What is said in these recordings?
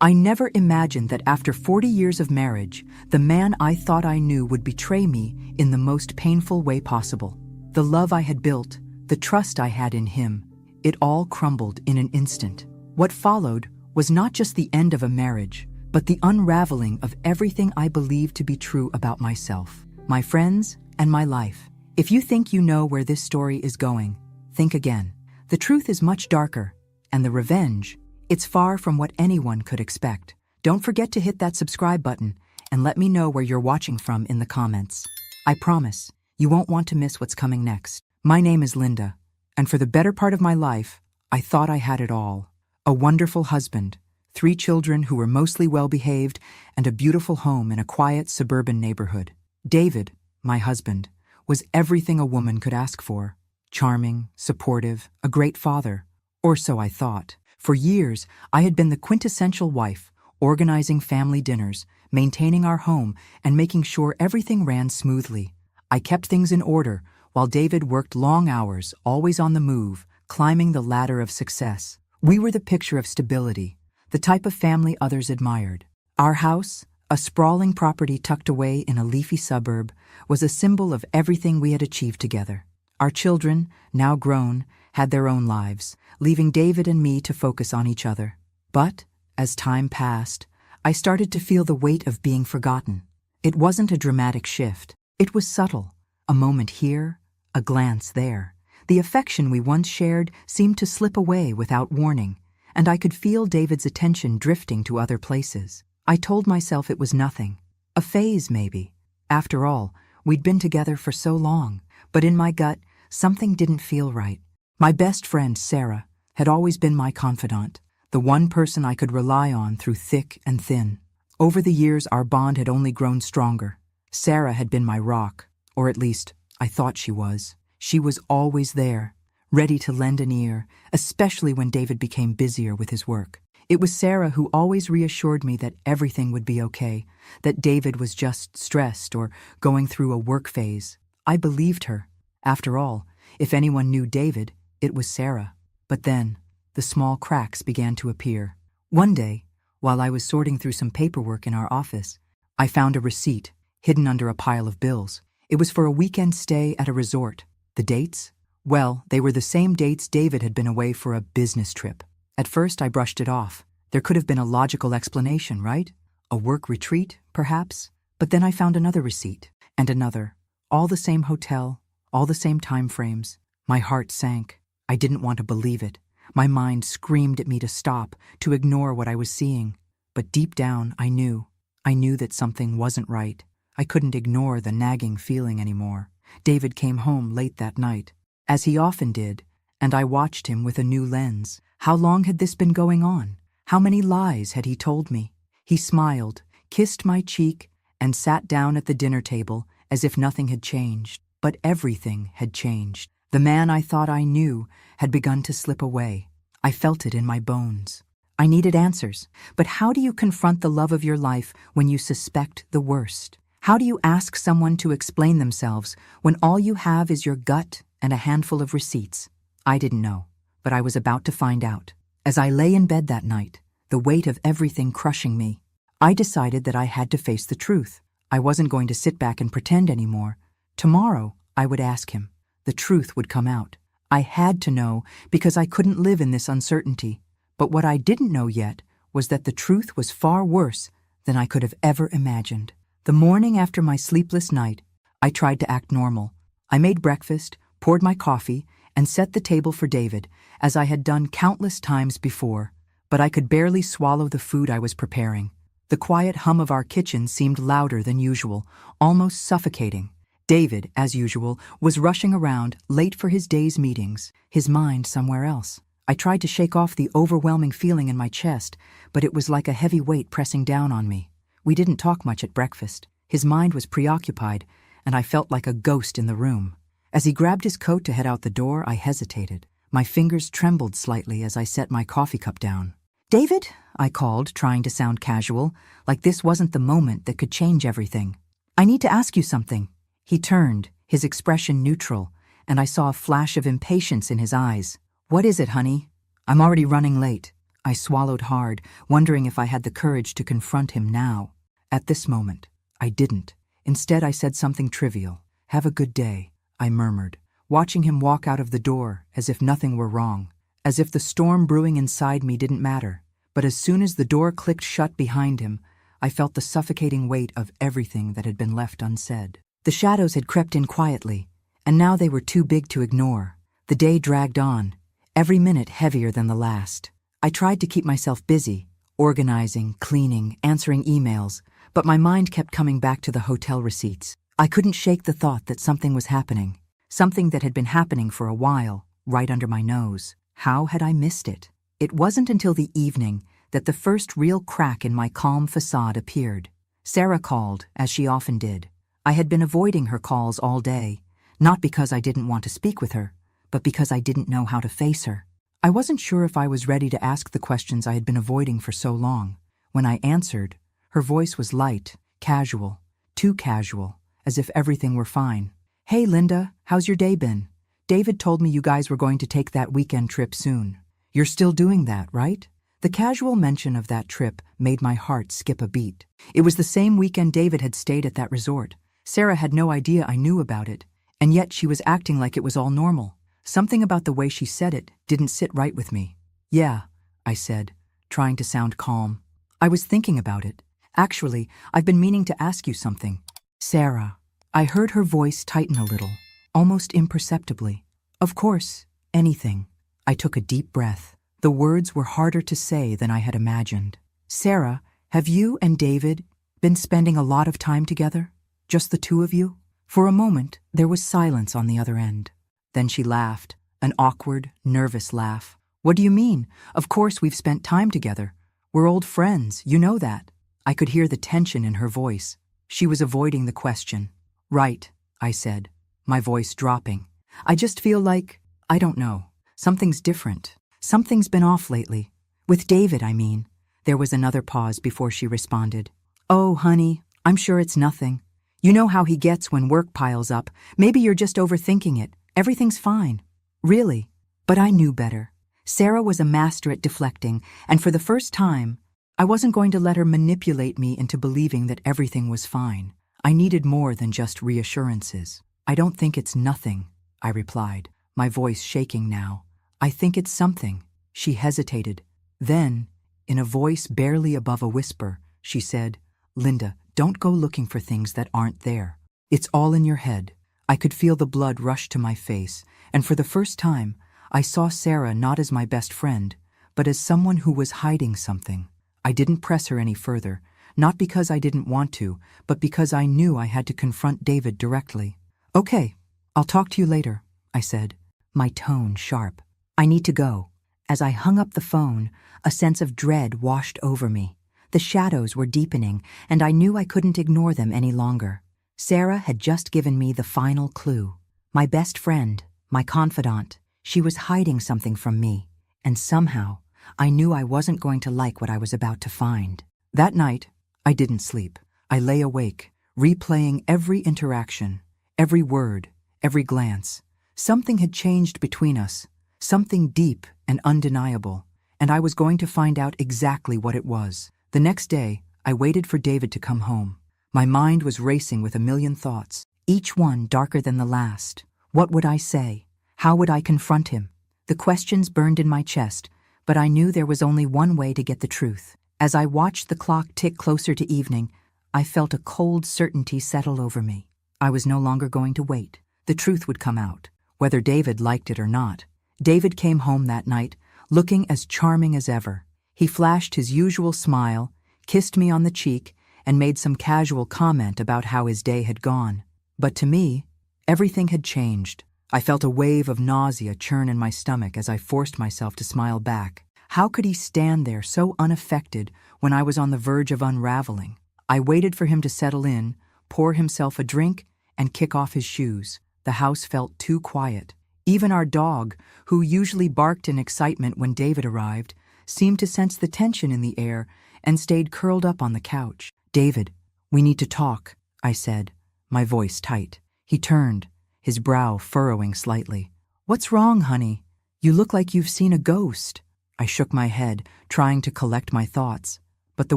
I never imagined that after 40 years of marriage, the man I thought I knew would betray me in the most painful way possible. The love I had built, the trust I had in him, it all crumbled in an instant. What followed was not just the end of a marriage, but the unraveling of everything I believed to be true about myself, my friends, and my life. If you think you know where this story is going, think again. The truth is much darker, and the revenge, it's far from what anyone could expect. Don't forget to hit that subscribe button and let me know where you're watching from in the comments. I promise, you won't want to miss what's coming next. My name is Linda, and for the better part of my life, I thought I had it all. A wonderful husband, 3 children who were mostly well-behaved, and a beautiful home in a quiet suburban neighborhood. David, my husband, was everything a woman could ask for. Charming, supportive, a great father. Or so I thought. For years, I had been the quintessential wife, organizing family dinners, maintaining our home, and making sure everything ran smoothly. I kept things in order, while David worked long hours, always on the move, climbing the ladder of success. We were the picture of stability, the type of family others admired. Our house, a sprawling property tucked away in a leafy suburb, was a symbol of everything we had achieved together. Our children, now grown, had their own lives, leaving David and me to focus on each other. But, as time passed, I started to feel the weight of being forgotten. It wasn't a dramatic shift. It was subtle. A moment here, a glance there. The affection we once shared seemed to slip away without warning, and I could feel David's attention drifting to other places. I told myself it was nothing. A phase, maybe. After all, we'd been together for so long, but in my gut, something didn't feel right. My best friend, Sarah, had always been my confidant, the one person I could rely on through thick and thin. Over the years, our bond had only grown stronger. Sarah had been my rock, or at least, I thought she was. She was always there, ready to lend an ear, especially when David became busier with his work. It was Sarah who always reassured me that everything would be okay, that David was just stressed or going through a work phase. I believed her. After all, if anyone knew David, it was Sarah. But then, the small cracks began to appear. One day, while I was sorting through some paperwork in our office, I found a receipt hidden under a pile of bills. It was for a weekend stay at a resort. The dates? Well, they were the same dates David had been away for a business trip. At first, I brushed it off. There could have been a logical explanation, right? A work retreat, perhaps? But then I found another receipt, and another. All the same hotel, all the same time frames. My heart sank. I didn't want to believe it. My mind screamed at me to stop, to ignore what I was seeing. But deep down, I knew. I knew that something wasn't right. I couldn't ignore the nagging feeling anymore. David came home late that night, as he often did, and I watched him with a new lens. How long had this been going on? How many lies had he told me? He smiled, kissed my cheek, and sat down at the dinner table as if nothing had changed. But everything had changed. The man I thought I knew had begun to slip away. I felt it in my bones. I needed answers. But how do you confront the love of your life when you suspect the worst? How do you ask someone to explain themselves when all you have is your gut and a handful of receipts? I didn't know, but I was about to find out. As I lay in bed that night, the weight of everything crushing me, I decided that I had to face the truth. I wasn't going to sit back and pretend anymore. Tomorrow, I would ask him. The truth would come out. I had to know because I couldn't live in this uncertainty. But what I didn't know yet was that the truth was far worse than I could have ever imagined. The morning after my sleepless night, I tried to act normal. I made breakfast, poured my coffee, and set the table for David, as I had done countless times before. But I could barely swallow the food I was preparing. The quiet hum of our kitchen seemed louder than usual, almost suffocating. David, as usual, was rushing around, late for his day's meetings, his mind somewhere else. I tried to shake off the overwhelming feeling in my chest, but it was like a heavy weight pressing down on me. We didn't talk much at breakfast. His mind was preoccupied, and I felt like a ghost in the room. As he grabbed his coat to head out the door, I hesitated. My fingers trembled slightly as I set my coffee cup down. "David," I called, trying to sound casual, like this wasn't the moment that could change everything. "I need to ask you something." He turned, his expression neutral, and I saw a flash of impatience in his eyes. "What is it, honey?" "I'm already running late." I swallowed hard, wondering if I had the courage to confront him now. At this moment, I didn't. Instead, I said something trivial. "Have a good day," I murmured, watching him walk out of the door as if nothing were wrong, as if the storm brewing inside me didn't matter. But as soon as the door clicked shut behind him, I felt the suffocating weight of everything that had been left unsaid. The shadows had crept in quietly, and now they were too big to ignore. The day dragged on, every minute heavier than the last. I tried to keep myself busy, organizing, cleaning, answering emails, but my mind kept coming back to the hotel receipts. I couldn't shake the thought that something was happening, something that had been happening for a while, right under my nose. How had I missed it? It wasn't until the evening that the first real crack in my calm facade appeared. Sarah called, as she often did. I had been avoiding her calls all day, not because I didn't want to speak with her, but because I didn't know how to face her. I wasn't sure if I was ready to ask the questions I had been avoiding for so long. When I answered, her voice was light, casual, too casual, as if everything were fine. "Hey, Linda, how's your day been? David told me you guys were going to take that weekend trip soon. You're still doing that, right?" The casual mention of that trip made my heart skip a beat. It was the same weekend David had stayed at that resort. Sarah had no idea I knew about it, and yet she was acting like it was all normal. Something about the way she said it didn't sit right with me. "Yeah," I said, trying to sound calm. "I was thinking about it. Actually, I've been meaning to ask you something." "Sarah." I heard her voice tighten a little, almost imperceptibly. "Of course, anything." I took a deep breath. The words were harder to say than I had imagined. "Sarah, have you and David been spending a lot of time together? Just the two of you?" For a moment, there was silence on the other end. Then she laughed, an awkward, nervous laugh. "What do you mean? Of course we've spent time together. We're old friends, you know that." I could hear the tension in her voice. She was avoiding the question. "Right," I said, my voice dropping. "I just feel like, I don't know, something's different. Something's been off lately. With David, I mean." There was another pause before she responded. "Oh, honey, I'm sure it's nothing. You know how he gets when work piles up. Maybe you're just overthinking it. Everything's fine." "Really?" But I knew better. Sarah was a master at deflecting, and for the first time, I wasn't going to let her manipulate me into believing that everything was fine. I needed more than just reassurances. "I don't think it's nothing," I replied, my voice shaking now. "I think it's something." She hesitated. Then, in a voice barely above a whisper, she said, "Linda, don't go looking for things that aren't there. It's all in your head." I could feel the blood rush to my face, and for the first time, I saw Sarah not as my best friend, but as someone who was hiding something. I didn't press her any further, not because I didn't want to, but because I knew I had to confront David directly. "Okay, I'll talk to you later," I said, my tone sharp. "I need to go." As I hung up the phone, a sense of dread washed over me. The shadows were deepening, and I knew I couldn't ignore them any longer. Sarah had just given me the final clue. My best friend, my confidant, she was hiding something from me, and somehow, I knew I wasn't going to like what I was about to find. That night, I didn't sleep. I lay awake, replaying every interaction, every word, every glance. Something had changed between us, something deep and undeniable, and I was going to find out exactly what it was. The next day, I waited for David to come home. My mind was racing with a million thoughts, each one darker than the last. What would I say? How would I confront him? The questions burned in my chest, but I knew there was only one way to get the truth. As I watched the clock tick closer to evening, I felt a cold certainty settle over me. I was no longer going to wait. The truth would come out, whether David liked it or not. David came home that night, looking as charming as ever. He flashed his usual smile, kissed me on the cheek, and made some casual comment about how his day had gone. But to me, everything had changed. I felt a wave of nausea churn in my stomach as I forced myself to smile back. How could he stand there so unaffected when I was on the verge of unraveling? I waited for him to settle in, pour himself a drink, and kick off his shoes. The house felt too quiet. Even our dog, who usually barked in excitement when David arrived, seemed to sense the tension in the air and stayed curled up on the couch. "David, we need to talk," I said, my voice tight. He turned, his brow furrowing slightly. "What's wrong, honey? You look like you've seen a ghost." I shook my head, trying to collect my thoughts, but the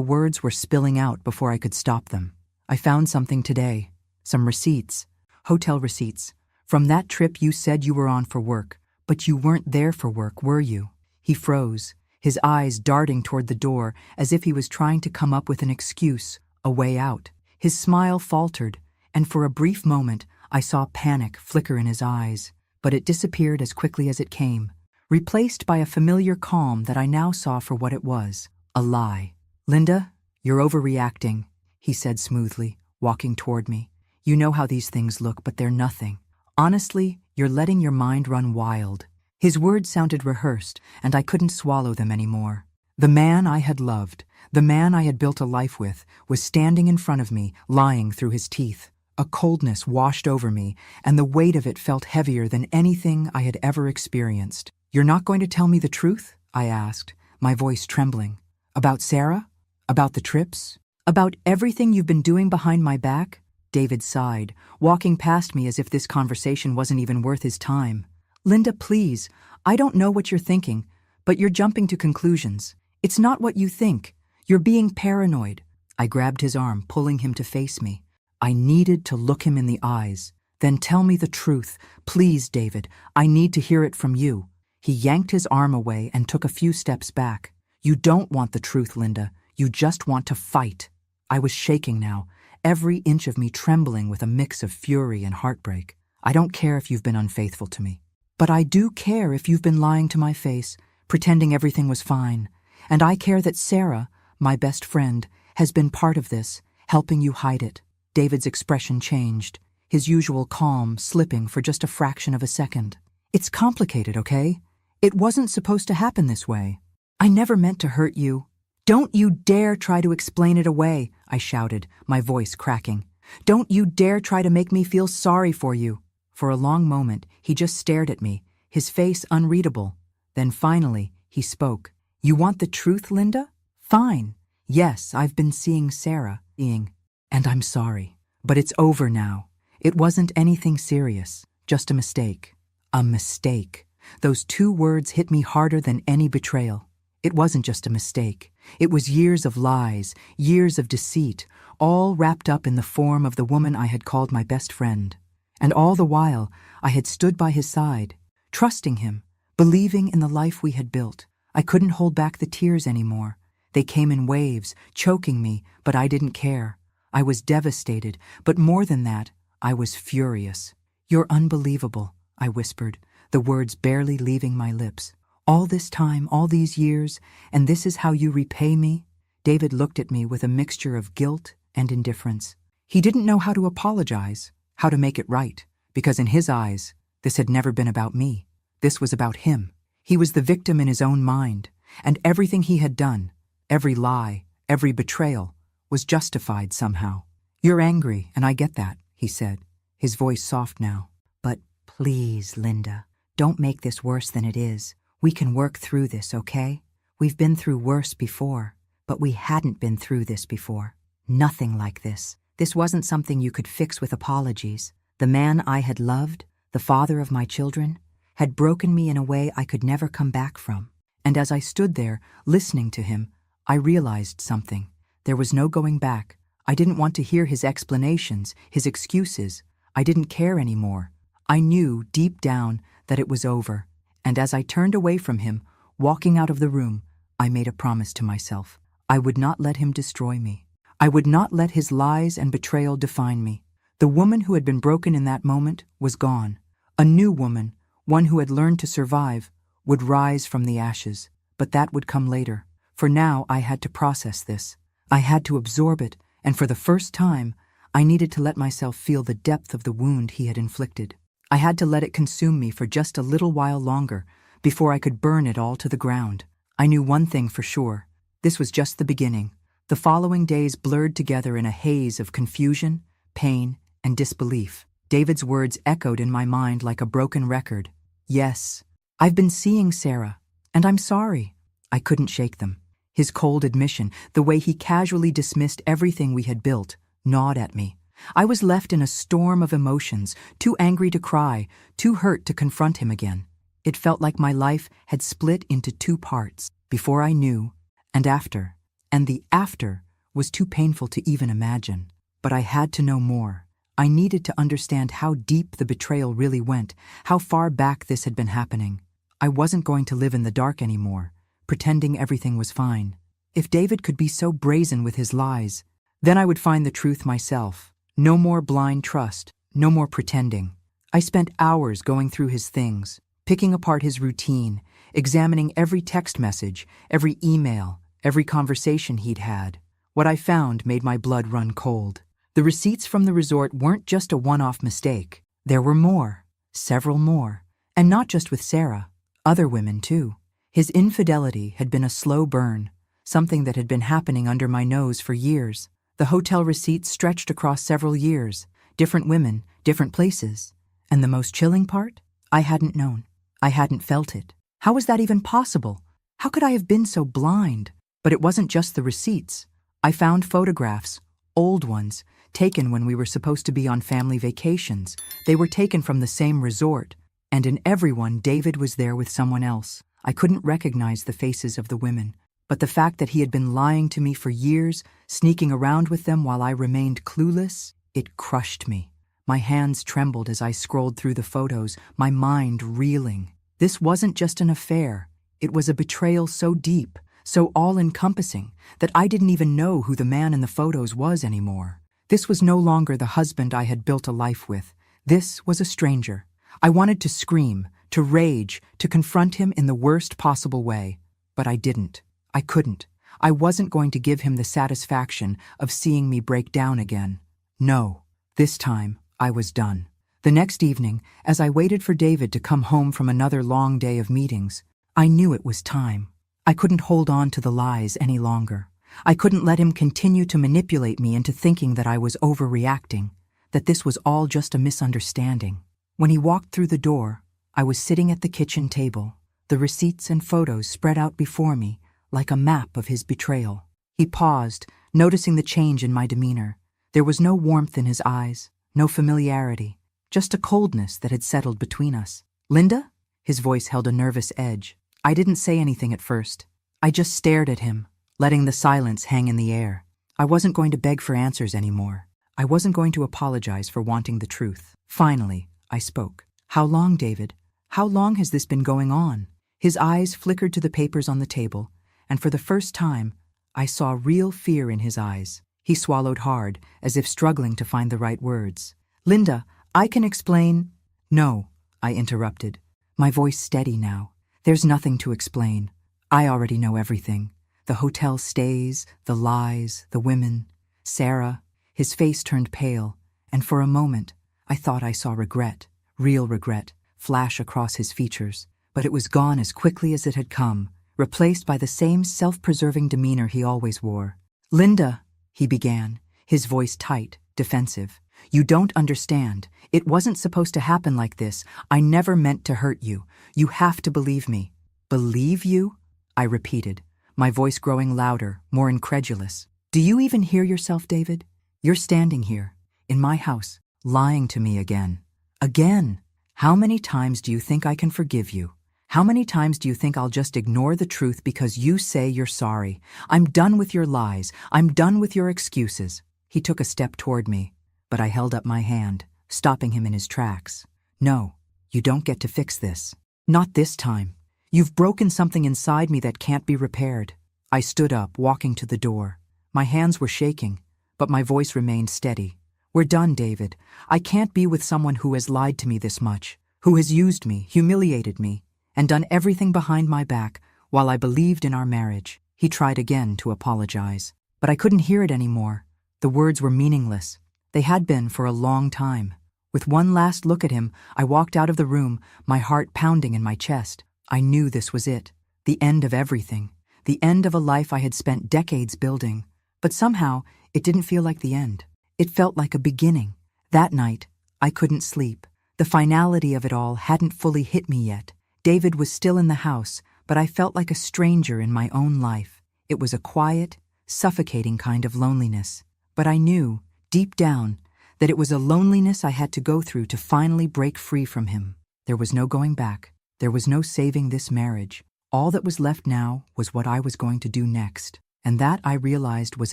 words were spilling out before I could stop them. I found something today. Some receipts. Hotel receipts. From that trip you said you were on for work, but you weren't there for work, were you? He froze, his eyes darting toward the door as if he was trying to come up with an excuse, a way out. His smile faltered, and for a brief moment I saw panic flicker in his eyes, but it disappeared as quickly as it came, replaced by a familiar calm that I now saw for what it was, a lie. "Linda, you're overreacting," he said smoothly, walking toward me. "You know how these things look, but they're nothing. Honestly, you're letting your mind run wild." His words sounded rehearsed, and I couldn't swallow them anymore. The man I had loved, the man I had built a life with, was standing in front of me, lying through his teeth. A coldness washed over me, and the weight of it felt heavier than anything I had ever experienced. "You're not going to tell me the truth?" I asked, my voice trembling. "About Sarah? About the trips? About everything you've been doing behind my back?" David sighed, walking past me as if this conversation wasn't even worth his time. "Linda, please, I don't know what you're thinking, but you're jumping to conclusions. It's not what you think. You're being paranoid." I grabbed his arm, pulling him to face me. I needed to look him in the eyes. "Then tell me the truth. Please, David, I need to hear it from you." He yanked his arm away and took a few steps back. "You don't want the truth, Linda. You just want to fight." I was shaking now, every inch of me trembling with a mix of fury and heartbreak. "I don't care if you've been unfaithful to me. But I do care if you've been lying to my face, pretending everything was fine. And I care that Sarah, my best friend, has been part of this, helping you hide it." David's expression changed, his usual calm slipping for just a fraction of a second. "It's complicated, okay? It wasn't supposed to happen this way. I never meant to hurt you." "Don't you dare try to explain it away," I shouted, my voice cracking. "Don't you dare try to make me feel sorry for you." For a long moment, he just stared at me, his face unreadable. Then finally, he spoke. "You want the truth, Linda? Fine. Yes, I've been seeing Sarah, and I'm sorry. But it's over now. It wasn't anything serious, just a mistake." A mistake. Those two words hit me harder than any betrayal. It wasn't just a mistake. It was years of lies, years of deceit, all wrapped up in the form of the woman I had called my best friend. And all the while, I had stood by his side, trusting him, believing in the life we had built. I couldn't hold back the tears anymore. They came in waves, choking me, but I didn't care. I was devastated, but more than that, I was furious. "You're unbelievable," I whispered, the words barely leaving my lips. "All this time, all these years, and this is how you repay me?" David looked at me with a mixture of guilt and indifference. He didn't know how to apologize, how to make it right, because in his eyes, this had never been about me. This was about him. He was the victim in his own mind, and everything he had done, every lie, every betrayal, was justified somehow. "You're angry, and I get that," he said, his voice soft now. "But please, Linda, don't make this worse than it is. We can work through this, okay? We've been through worse before, but we hadn't been through this before. Nothing like this. This wasn't something you could fix with apologies. The man I had loved, the father of my children, had broken me in a way I could never come back from." And as I stood there, listening to him, I realized something. There was no going back. I didn't want to hear his explanations, his excuses. I didn't care anymore. I knew, deep down, that it was over. And as I turned away from him, walking out of the room, I made a promise to myself. I would not let him destroy me. I would not let his lies and betrayal define me. The woman who had been broken in that moment was gone. A new woman, one who had learned to survive, would rise from the ashes. But that would come later. For now, I had to process this. I had to absorb it, and for the first time, I needed to let myself feel the depth of the wound he had inflicted. I had to let it consume me for just a little while longer before I could burn it all to the ground. I knew one thing for sure. This was just the beginning. The following days blurred together in a haze of confusion, pain, and disbelief. David's words echoed in my mind like a broken record. "Yes, I've been seeing Sarah, and I'm sorry." I couldn't shake them. His cold admission, the way he casually dismissed everything we had built, gnawed at me. I was left in a storm of emotions, too angry to cry, too hurt to confront him again. It felt like my life had split into two parts, before I knew, and after. And the after was too painful to even imagine. But I had to know more. I needed to understand how deep the betrayal really went, how far back this had been happening. I wasn't going to live in the dark anymore, pretending everything was fine. If David could be so brazen with his lies, then I would find the truth myself. No more blind trust, no more pretending. I spent hours going through his things, picking apart his routine, examining every text message, every email, every conversation he'd had. What I found made my blood run cold. The receipts from the resort weren't just a one-off mistake. There were more, several more, and not just with Sarah, other women too. His infidelity had been a slow burn, something that had been happening under my nose for years. The hotel receipts stretched across several years, different women, different places. And the most chilling part? I hadn't known. I hadn't felt it. How was that even possible? How could I have been so blind? But it wasn't just the receipts. I found photographs, old ones, taken when we were supposed to be on family vacations. They were taken from the same resort, and in every one David was there with someone else. I couldn't recognize the faces of the women, but the fact that he had been lying to me for years, sneaking around with them while I remained clueless, it crushed me. My hands trembled as I scrolled through the photos, my mind reeling. This wasn't just an affair. It was a betrayal so deep, so all-encompassing, that I didn't even know who the man in the photos was anymore. This was no longer the husband I had built a life with. This was a stranger. I wanted to scream, to rage, to confront him in the worst possible way. But I didn't. I couldn't. I wasn't going to give him the satisfaction of seeing me break down again. No. This time, I was done. The next evening, as I waited for David to come home from another long day of meetings, I knew it was time. I couldn't hold on to the lies any longer. I couldn't let him continue to manipulate me into thinking that I was overreacting, that this was all just a misunderstanding. When he walked through the door, I was sitting at the kitchen table, the receipts and photos spread out before me like a map of his betrayal. He paused, noticing the change in my demeanor. There was no warmth in his eyes, no familiarity, just a coldness that had settled between us. "Linda?" His voice held a nervous edge. I didn't say anything at first. I just stared at him, letting the silence hang in the air. I wasn't going to beg for answers anymore. I wasn't going to apologize for wanting the truth. Finally, I spoke. "How long, David? How long has this been going on?" His eyes flickered to the papers on the table, and for the first time, I saw real fear in his eyes. He swallowed hard, as if struggling to find the right words. "Linda, I can explain—" "No," I interrupted, my voice steady now. "There's nothing to explain. I already know everything. The hotel stays, the lies, the women. Sarah." His face turned pale, and for a moment, I thought I saw regret, real regret, flash across his features. But it was gone as quickly as it had come, replaced by the same self-preserving demeanor he always wore. "Linda," he began, his voice tight, defensive. "You don't understand. It wasn't supposed to happen like this. I never meant to hurt you. You have to believe me." "Believe you?" I repeated, my voice growing louder, more incredulous. "Do you even hear yourself, David? You're standing here, in my house, lying to me again. Again! How many times do you think I can forgive you? How many times do you think I'll just ignore the truth because you say you're sorry? I'm done with your lies. I'm done with your excuses." He took a step toward me, but I held up my hand, stopping him in his tracks. "No, you don't get to fix this. Not this time. You've broken something inside me that can't be repaired." I stood up, walking to the door. My hands were shaking, but my voice remained steady. "We're done, David. I can't be with someone who has lied to me this much, who has used me, humiliated me, and done everything behind my back while I believed in our marriage." He tried again to apologize, but I couldn't hear it anymore. The words were meaningless. They had been for a long time. With one last look at him, I walked out of the room, my heart pounding in my chest. I knew this was it, the end of everything, the end of a life I had spent decades building. But somehow, it didn't feel like the end. It felt like a beginning. That night, I couldn't sleep. The finality of it all hadn't fully hit me yet. David was still in the house, but I felt like a stranger in my own life. It was a quiet, suffocating kind of loneliness. But I knew, deep down, that it was a loneliness I had to go through to finally break free from him. There was no going back. There was no saving this marriage. All that was left now was what I was going to do next. And that, I realized, was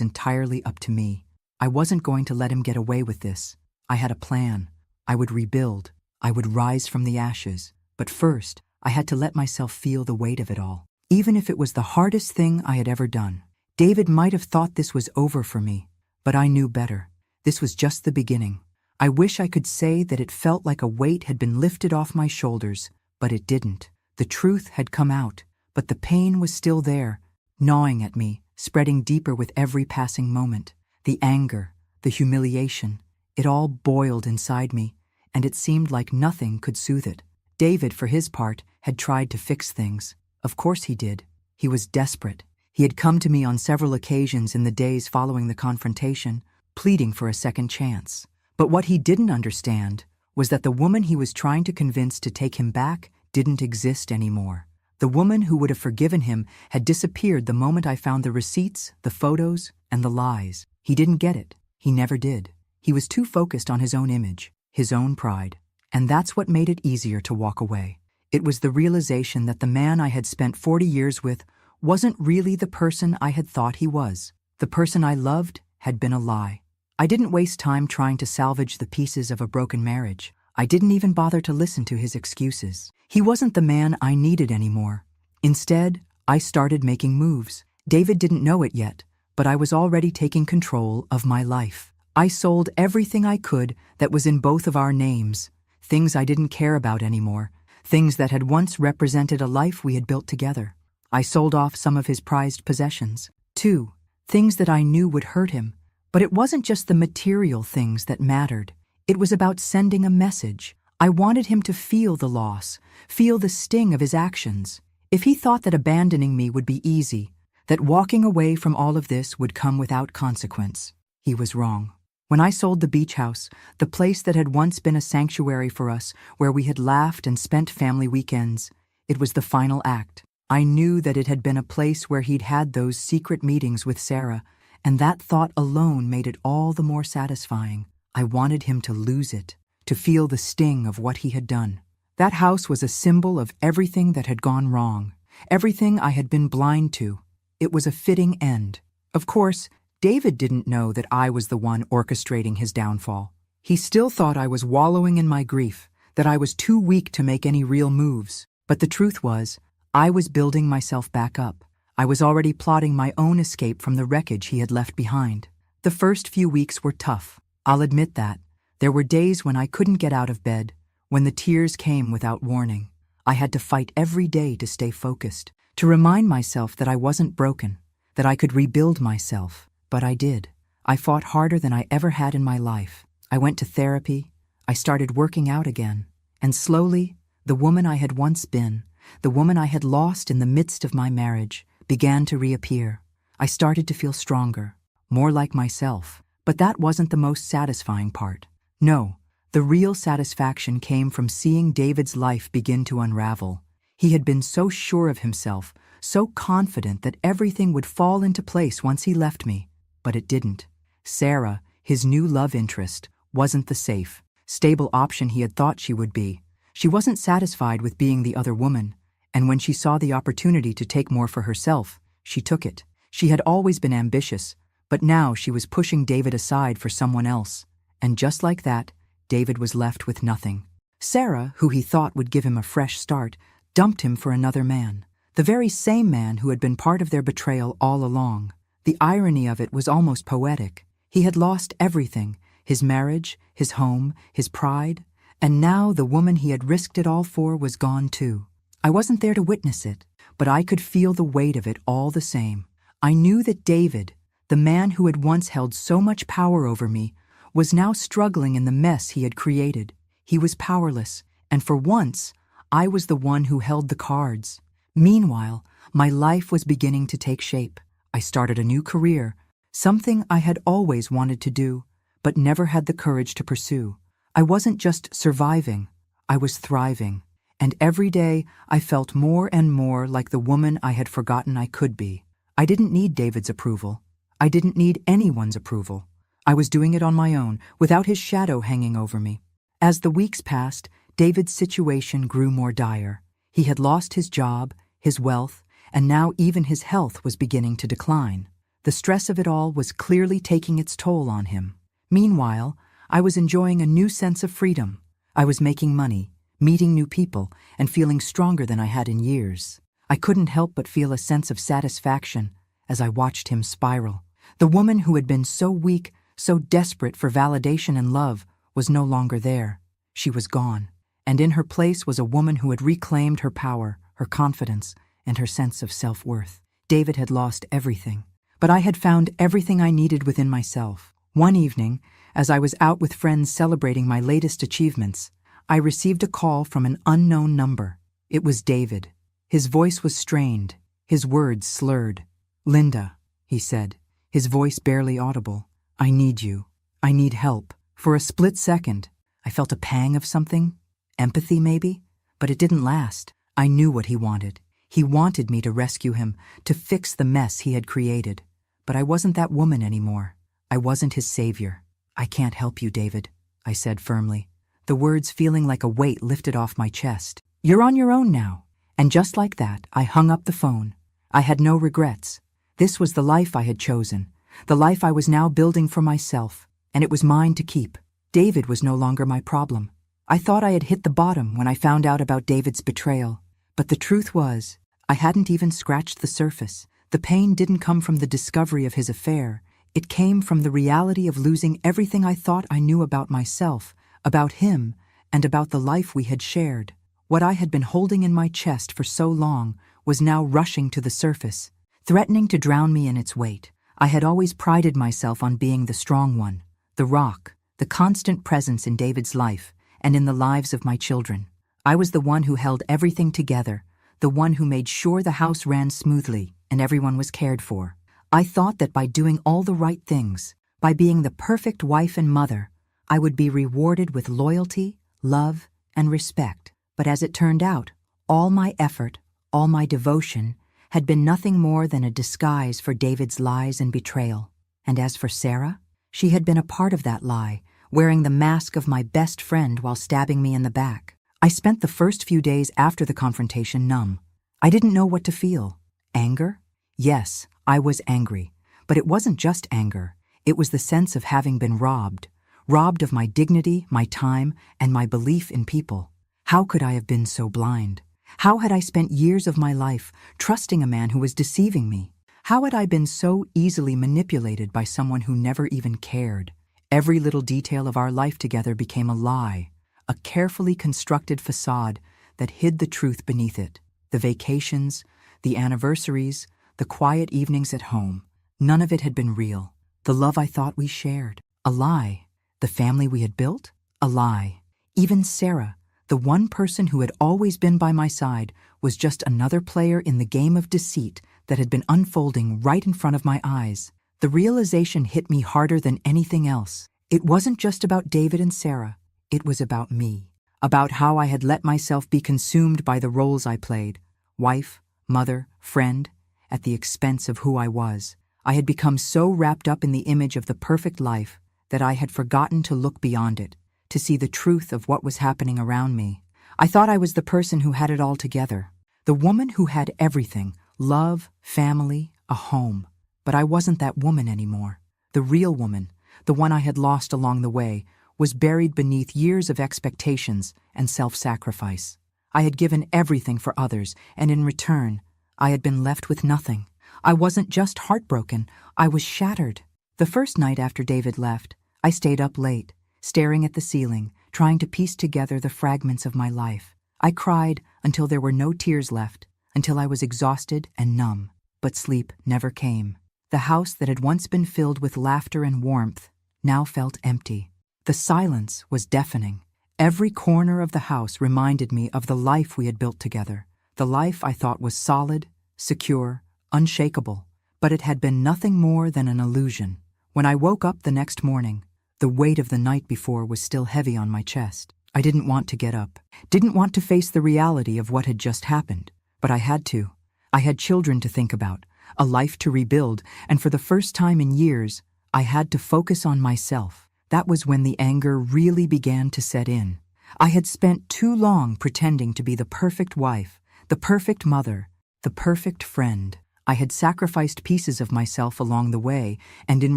entirely up to me. I wasn't going to let him get away with this. I had a plan. I would rebuild. I would rise from the ashes. But first, I had to let myself feel the weight of it all. Even if it was the hardest thing I had ever done. David might have thought this was over for me, but I knew better. This was just the beginning. I wish I could say that it felt like a weight had been lifted off my shoulders, but it didn't. The truth had come out, but the pain was still there, gnawing at me, spreading deeper with every passing moment. The anger, the humiliation, it all boiled inside me, and it seemed like nothing could soothe it. David, for his part, had tried to fix things. Of course he did. He was desperate. He had come to me on several occasions in the days following the confrontation, pleading for a second chance. But what he didn't understand was that the woman he was trying to convince to take him back didn't exist anymore. The woman who would have forgiven him had disappeared the moment I found the receipts, the photos, and the lies. He didn't get it. He never did. He was too focused on his own image, his own pride. And that's what made it easier to walk away. It was the realization that the man I had spent 40 years with wasn't really the person I had thought he was. The person I loved had been a lie. I didn't waste time trying to salvage the pieces of a broken marriage. I didn't even bother to listen to his excuses. He wasn't the man I needed anymore. Instead, I started making moves. David didn't know it yet, but I was already taking control of my life. I sold everything I could that was in both of our names, things I didn't care about anymore, things that had once represented a life we had built together. I sold off some of his prized possessions, too, things that I knew would hurt him. But it wasn't just the material things that mattered. It was about sending a message. I wanted him to feel the loss, feel the sting of his actions. If he thought that abandoning me would be easy, that walking away from all of this would come without consequence, he was wrong. When I sold the beach house, the place that had once been a sanctuary for us, where we had laughed and spent family weekends, it was the final act. I knew that it had been a place where he'd had those secret meetings with Sarah, and that thought alone made it all the more satisfying. I wanted him to lose it, to feel the sting of what he had done. That house was a symbol of everything that had gone wrong, everything I had been blind to. It was a fitting end. Of course, David didn't know that I was the one orchestrating his downfall. He still thought I was wallowing in my grief, that I was too weak to make any real moves. But the truth was, I was building myself back up. I was already plotting my own escape from the wreckage he had left behind. The first few weeks were tough. I'll admit that. There were days when I couldn't get out of bed, when the tears came without warning. I had to fight every day to stay focused, to remind myself that I wasn't broken, that I could rebuild myself. But I did. I fought harder than I ever had in my life. I went to therapy. I started working out again. And slowly, the woman I had once been, the woman I had lost in the midst of my marriage, began to reappear. I started to feel stronger, more like myself. But that wasn't the most satisfying part. No, the real satisfaction came from seeing David's life begin to unravel. He had been so sure of himself, so confident that everything would fall into place once he left me. But it didn't. Sarah, his new love interest, wasn't the safe, stable option he had thought she would be. She wasn't satisfied with being the other woman, and when she saw the opportunity to take more for herself, she took it. She had always been ambitious, but now she was pushing David aside for someone else. And just like that, David was left with nothing. Sarah, who he thought would give him a fresh start, dumped him for another man, the very same man who had been part of their betrayal all along. The irony of it was almost poetic. He had lost everything, his marriage, his home, his pride, and now the woman he had risked it all for was gone too. I wasn't there to witness it, but I could feel the weight of it all the same. I knew that David, the man who had once held so much power over me, was now struggling in the mess he had created. He was powerless, and for once, I was the one who held the cards. Meanwhile, my life was beginning to take shape. I started a new career, something I had always wanted to do, but never had the courage to pursue. I wasn't just surviving, I was thriving. And every day, I felt more and more like the woman I had forgotten I could be. I didn't need David's approval. I didn't need anyone's approval. I was doing it on my own, without his shadow hanging over me. As the weeks passed, David's situation grew more dire. He had lost his job, his wealth, and now even his health was beginning to decline. The stress of it all was clearly taking its toll on him. Meanwhile, I was enjoying a new sense of freedom. I was making money, meeting new people, and feeling stronger than I had in years. I couldn't help but feel a sense of satisfaction as I watched him spiral. The woman who had been so weak, so desperate for validation and love, was no longer there. She was gone, and in her place was a woman who had reclaimed her power, her confidence, and her sense of self-worth. David had lost everything, but I had found everything I needed within myself. One evening, as I was out with friends celebrating my latest achievements, I received a call from an unknown number. It was David. His voice was strained, his words slurred. "Linda," he said, his voice barely audible. "I need you. I need help." For a split second, I felt a pang of something, empathy maybe, but it didn't last. I knew what he wanted. He wanted me to rescue him, to fix the mess he had created. But I wasn't that woman anymore. I wasn't his savior. "I can't help you, David," I said firmly, the words feeling like a weight lifted off my chest. "You're on your own now." And just like that, I hung up the phone. I had no regrets. This was the life I had chosen, the life I was now building for myself, and it was mine to keep. David was no longer my problem. I thought I had hit the bottom when I found out about David's betrayal. But the truth was, I hadn't even scratched the surface. The pain didn't come from the discovery of his affair. It came from the reality of losing everything I thought I knew about myself, about him, and about the life we had shared. What I had been holding in my chest for so long was now rushing to the surface, threatening to drown me in its weight. I had always prided myself on being the strong one, the rock, the constant presence in David's life and in the lives of my children. I was the one who held everything together, the one who made sure the house ran smoothly and everyone was cared for. I thought that by doing all the right things, by being the perfect wife and mother, I would be rewarded with loyalty, love, and respect. But as it turned out, all my effort, all my devotion, had been nothing more than a disguise for David's lies and betrayal. And as for Sarah, she had been a part of that lie, wearing the mask of my best friend while stabbing me in the back. I spent the first few days after the confrontation numb. I didn't know what to feel. Anger? Yes, I was angry. But it wasn't just anger. It was the sense of having been robbed of my dignity, my time, and my belief in people. How could I have been so blind? How had I spent years of my life trusting a man who was deceiving me? How had I been so easily manipulated by someone who never even cared? Every little detail of our life together became a lie, a carefully constructed facade that hid the truth beneath it. The vacations, the anniversaries, the quiet evenings at home, none of it had been real. The love I thought we shared, a lie. The family we had built, a lie. Even Sarah, the one person who had always been by my side, was just another player in the game of deceit that had been unfolding right in front of my eyes. The realization hit me harder than anything else. It wasn't just about David and Sarah. It was about me, about how I had let myself be consumed by the roles I played, wife, mother, friend, at the expense of who I was. I had become so wrapped up in the image of the perfect life that I had forgotten to look beyond it, to see the truth of what was happening around me. I thought I was the person who had it all together, the woman who had everything, love, family, a home. But I wasn't that woman anymore. The real woman, the one I had lost along the way, was buried beneath years of expectations and self-sacrifice. I had given everything for others, and in return, I had been left with nothing. I wasn't just heartbroken, I was shattered. The first night after David left, I stayed up late, staring at the ceiling, trying to piece together the fragments of my life. I cried until there were no tears left, until I was exhausted and numb. But sleep never came. The house that had once been filled with laughter and warmth now felt empty. The silence was deafening. Every corner of the house reminded me of the life we had built together, the life I thought was solid, secure, unshakable. But it had been nothing more than an illusion. When I woke up the next morning, the weight of the night before was still heavy on my chest. I didn't want to get up, didn't want to face the reality of what had just happened. But I had to. I had children to think about, a life to rebuild, and for the first time in years, I had to focus on myself. That was when the anger really began to set in. I had spent too long pretending to be the perfect wife, the perfect mother, the perfect friend. I had sacrificed pieces of myself along the way, and in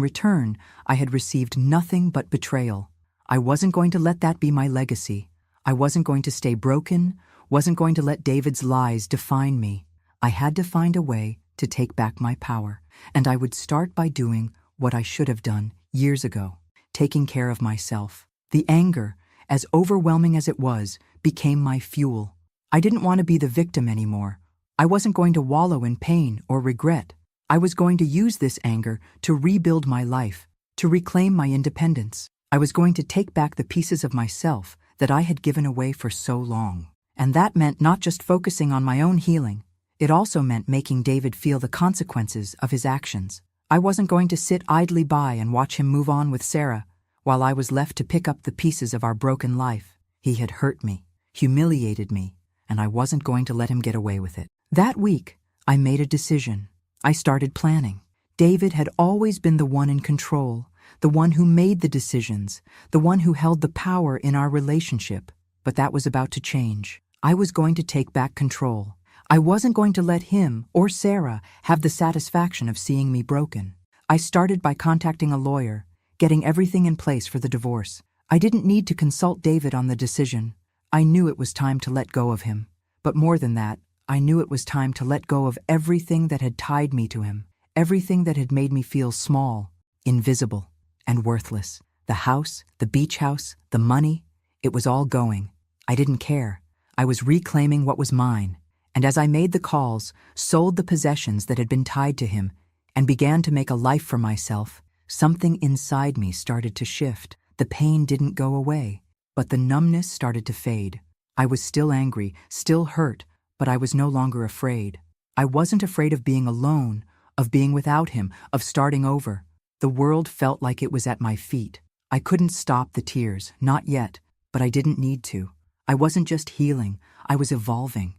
return, I had received nothing but betrayal. I wasn't going to let that be my legacy. I wasn't going to stay broken, wasn't going to let David's lies define me. I had to find a way to take back my power, and I would start by doing what I should have done years ago, taking care of myself. The anger, as overwhelming as it was, became my fuel. I didn't want to be the victim anymore. I wasn't going to wallow in pain or regret. I was going to use this anger to rebuild my life, to reclaim my independence. I was going to take back the pieces of myself that I had given away for so long. And that meant not just focusing on my own healing. It also meant making David feel the consequences of his actions. I wasn't going to sit idly by and watch him move on with Sarah, while I was left to pick up the pieces of our broken life. He had hurt me, humiliated me, and I wasn't going to let him get away with it. That week, I made a decision. I started planning. David had always been the one in control, the one who made the decisions, the one who held the power in our relationship. But that was about to change. I was going to take back control. I wasn't going to let him or Sarah have the satisfaction of seeing me broken. I started by contacting a lawyer, getting everything in place for the divorce. I didn't need to consult David on the decision. I knew it was time to let go of him. But more than that, I knew it was time to let go of everything that had tied me to him, everything that had made me feel small, invisible, and worthless. The house, the beach house, the money, it was all going. I didn't care. I was reclaiming what was mine. And as I made the calls, sold the possessions that had been tied to him, and began to make a life for myself, something inside me started to shift. The pain didn't go away, but the numbness started to fade. I was still angry, still hurt, but I was no longer afraid. I wasn't afraid of being alone, of being without him, of starting over. The world felt like it was at my feet. I couldn't stop the tears, not yet, but I didn't need to. I wasn't just healing, I was evolving.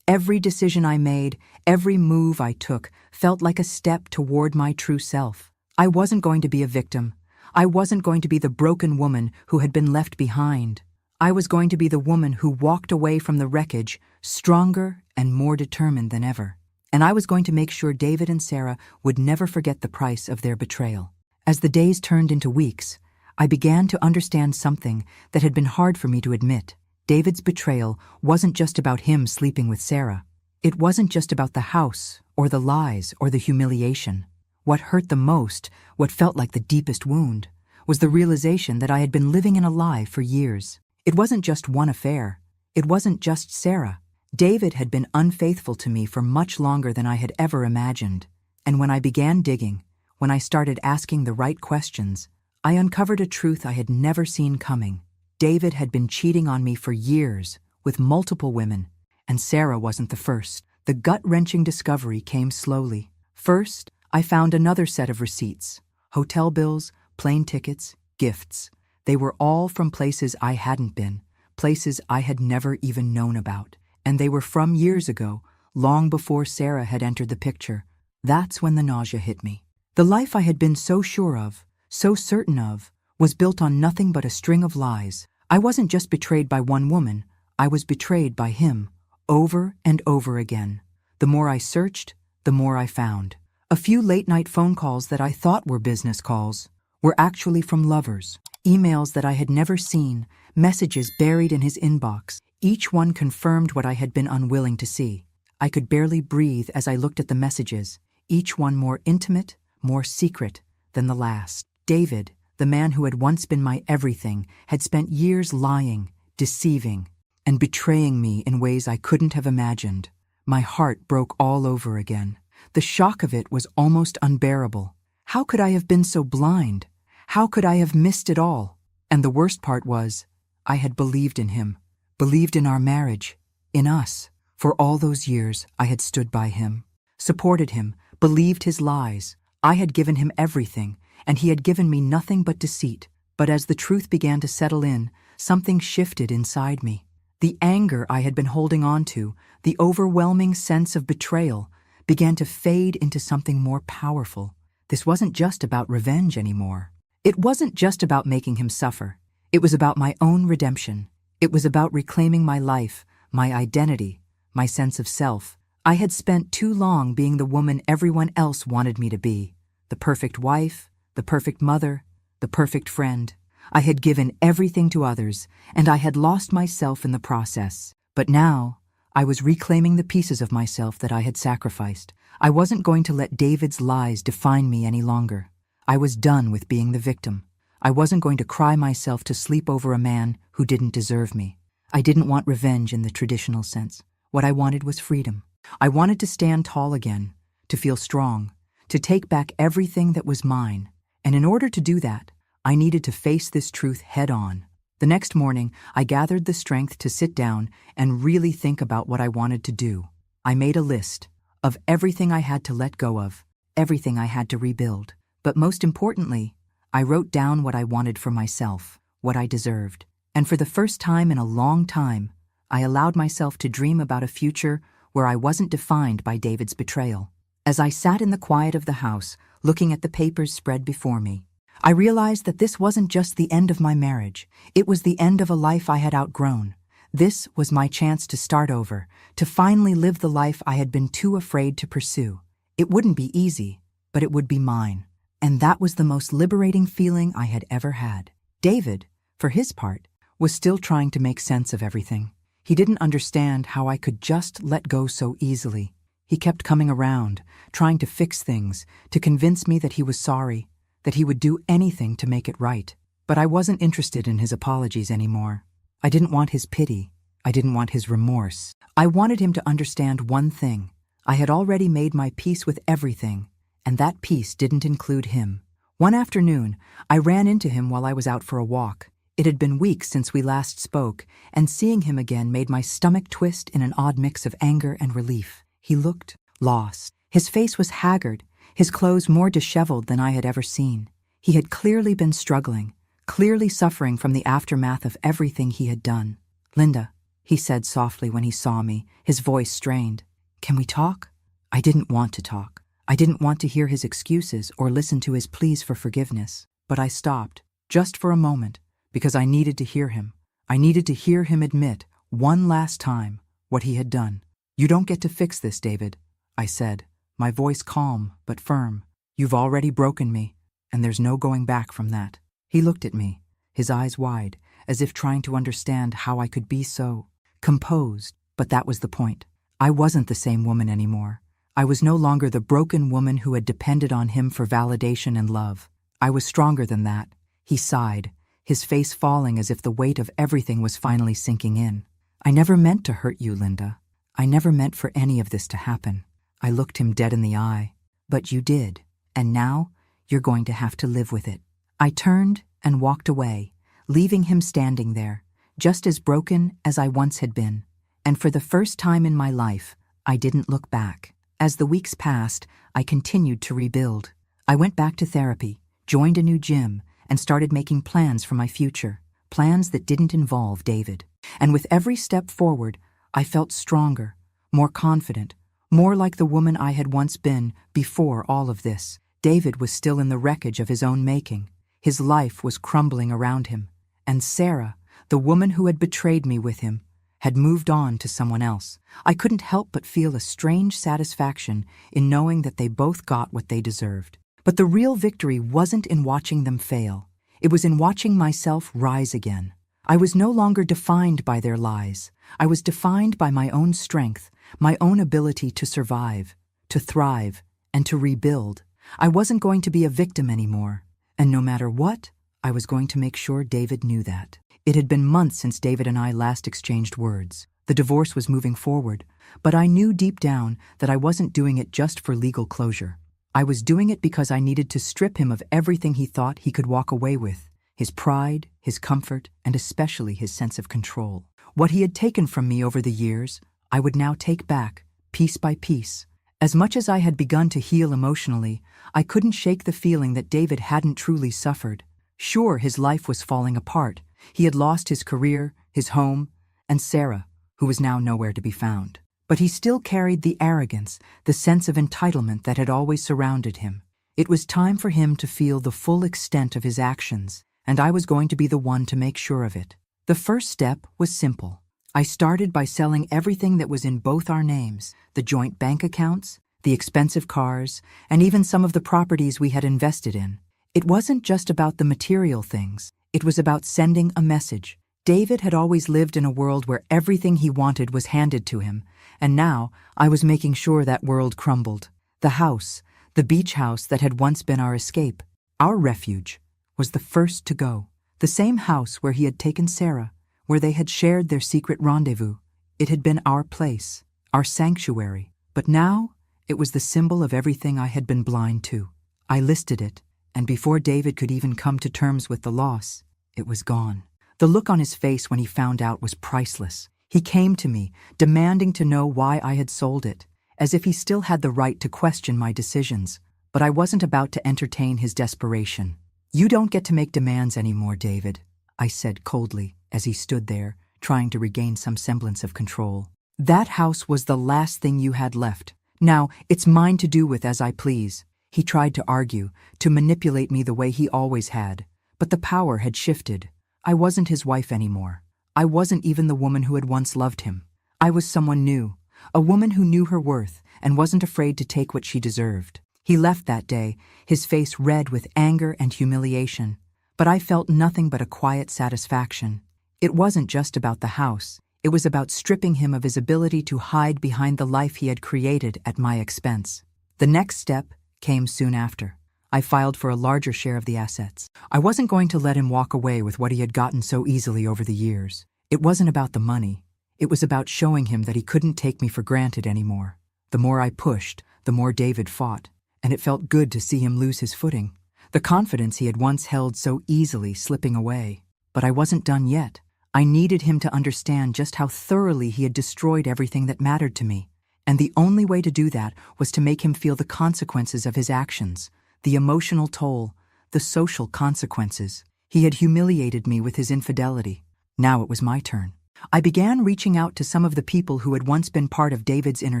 Every decision I made, every move I took, felt like a step toward my true self. I wasn't going to be a victim. I wasn't going to be the broken woman who had been left behind. I was going to be the woman who walked away from the wreckage, stronger and more determined than ever. And I was going to make sure David and Sarah would never forget the price of their betrayal. As the days turned into weeks, I began to understand something that had been hard for me to admit. David's betrayal wasn't just about him sleeping with Sarah. It wasn't just about the house, or the lies, or the humiliation. What hurt the most, what felt like the deepest wound, was the realization that I had been living in a lie for years. It wasn't just one affair. It wasn't just Sarah. David had been unfaithful to me for much longer than I had ever imagined. And when I began digging, when I started asking the right questions, I uncovered a truth I had never seen coming. David had been cheating on me for years, with multiple women, and Sarah wasn't the first. The gut-wrenching discovery came slowly. First, I found another set of receipts: hotel bills, plane tickets, gifts. They were all from places I hadn't been, places I had never even known about. And they were from years ago, long before Sarah had entered the picture. That's when the nausea hit me. The life I had been so sure of, so certain of, was built on nothing but a string of lies. I wasn't just betrayed by one woman, I was betrayed by him, over and over again. The more I searched, the more I found. A few late-night phone calls that I thought were business calls were actually from lovers. Emails that I had never seen, messages buried in his inbox. Each one confirmed what I had been unwilling to see. I could barely breathe as I looked at the messages, each one more intimate, more secret than the last. David, the man who had once been my everything, had spent years lying, deceiving, and betraying me in ways I couldn't have imagined. My heart broke all over again. The shock of it was almost unbearable. How could I have been so blind? How could I have missed it all? And the worst part was, I had believed in him, believed in our marriage, in us. For all those years, I had stood by him, supported him, believed his lies. I had given him everything, and he had given me nothing but deceit. But as the truth began to settle in, something shifted inside me. The anger I had been holding on to, the overwhelming sense of betrayal, began to fade into something more powerful. This wasn't just about revenge anymore. It wasn't just about making him suffer. It was about my own redemption. It was about reclaiming my life, my identity, my sense of self. I had spent too long being the woman everyone else wanted me to be. The perfect wife, the perfect mother, the perfect friend. I had given everything to others, and I had lost myself in the process. But now, I was reclaiming the pieces of myself that I had sacrificed. I wasn't going to let David's lies define me any longer. I was done with being the victim. I wasn't going to cry myself to sleep over a man who didn't deserve me. I didn't want revenge in the traditional sense. What I wanted was freedom. I wanted to stand tall again, to feel strong, to take back everything that was mine. And in order to do that, I needed to face this truth head on. The next morning, I gathered the strength to sit down and really think about what I wanted to do. I made a list of everything I had to let go of, everything I had to rebuild. But most importantly, I wrote down what I wanted for myself, what I deserved. And for the first time in a long time, I allowed myself to dream about a future where I wasn't defined by David's betrayal. As I sat in the quiet of the house, looking at the papers spread before me, I realized that this wasn't just the end of my marriage. It was the end of a life I had outgrown. This was my chance to start over, to finally live the life I had been too afraid to pursue. It wouldn't be easy, but it would be mine. And that was the most liberating feeling I had ever had. David, for his part, was still trying to make sense of everything. He didn't understand how I could just let go so easily. He kept coming around, trying to fix things, to convince me that he was sorry, that he would do anything to make it right. But I wasn't interested in his apologies anymore. I didn't want his pity. I didn't want his remorse. I wanted him to understand one thing. I had already made my peace with everything, and that peace didn't include him. One afternoon, I ran into him while I was out for a walk. It had been weeks since we last spoke, and seeing him again made my stomach twist in an odd mix of anger and relief. He looked lost. His face was haggard, his clothes more disheveled than I had ever seen. He had clearly been struggling, clearly suffering from the aftermath of everything he had done. "Linda," he said softly when he saw me, his voice strained. "Can we talk?" I didn't want to talk. I didn't want to hear his excuses or listen to his pleas for forgiveness. But I stopped, just for a moment, because I needed to hear him. I needed to hear him admit, one last time, what he had done. "You don't get to fix this, David," I said, my voice calm but firm. "You've already broken me, and there's no going back from that." He looked at me, his eyes wide, as if trying to understand how I could be so composed. But that was the point. I wasn't the same woman anymore. I was no longer the broken woman who had depended on him for validation and love. I was stronger than that. He sighed, his face falling as if the weight of everything was finally sinking in. "I never meant to hurt you, Linda. I never meant for any of this to happen." I looked him dead in the eye. "But you did, and now you're going to have to live with it." I turned and walked away, leaving him standing there, just as broken as I once had been. And for the first time in my life, I didn't look back. As the weeks passed, I continued to rebuild. I went back to therapy, joined a new gym, and started making plans for my future, plans that didn't involve David. And with every step forward, I felt stronger, more confident, more like the woman I had once been before all of this. David was still in the wreckage of his own making. His life was crumbling around him. And Sarah, the woman who had betrayed me with him, had moved on to someone else. I couldn't help but feel a strange satisfaction in knowing that they both got what they deserved. But the real victory wasn't in watching them fail. It was in watching myself rise again. I was no longer defined by their lies. I was defined by my own strength, my own ability to survive, to thrive, and to rebuild. I wasn't going to be a victim anymore. And no matter what, I was going to make sure David knew that. It had been months since David and I last exchanged words. The divorce was moving forward, but I knew deep down that I wasn't doing it just for legal closure. I was doing it because I needed to strip him of everything he thought he could walk away with: his pride, his comfort, and especially his sense of control. What he had taken from me over the years, I would now take back, piece by piece. As much as I had begun to heal emotionally, I couldn't shake the feeling that David hadn't truly suffered. Sure, his life was falling apart. He had lost his career, his home, and Sarah, who was now nowhere to be found. But he still carried the arrogance, the sense of entitlement that had always surrounded him. It was time for him to feel the full extent of his actions, and I was going to be the one to make sure of it. The first step was simple. I started by selling everything that was in both our names, the joint bank accounts, the expensive cars, and even some of the properties we had invested in. It wasn't just about the material things. It was about sending a message. David had always lived in a world where everything he wanted was handed to him, and now I was making sure that world crumbled. The house, the beach house that had once been our escape, our refuge, was the first to go. The same house where he had taken Sarah, where they had shared their secret rendezvous. It had been our place, our sanctuary. But now, it was the symbol of everything I had been blind to. I listed it, and before David could even come to terms with the loss, it was gone. The look on his face when he found out was priceless. He came to me, demanding to know why I had sold it, as if he still had the right to question my decisions. But I wasn't about to entertain his desperation. "You don't get to make demands anymore, David," I said coldly as he stood there, trying to regain some semblance of control. "That house was the last thing you had left. Now, it's mine to do with as I please." He tried to argue, to manipulate me the way he always had, but the power had shifted. I wasn't his wife anymore. I wasn't even the woman who had once loved him. I was someone new, a woman who knew her worth and wasn't afraid to take what she deserved. He left that day, his face red with anger and humiliation, but I felt nothing but a quiet satisfaction. It wasn't just about the house. It was about stripping him of his ability to hide behind the life he had created at my expense. The next step came soon after. I filed for a larger share of the assets. I wasn't going to let him walk away with what he had gotten so easily over the years. It wasn't about the money. It was about showing him that he couldn't take me for granted anymore. The more I pushed, the more David fought, and it felt good to see him lose his footing. The confidence he had once held so easily slipping away. But I wasn't done yet. I needed him to understand just how thoroughly he had destroyed everything that mattered to me. And the only way to do that was to make him feel the consequences of his actions, the emotional toll, the social consequences. He had humiliated me with his infidelity. Now it was my turn. I began reaching out to some of the people who had once been part of David's inner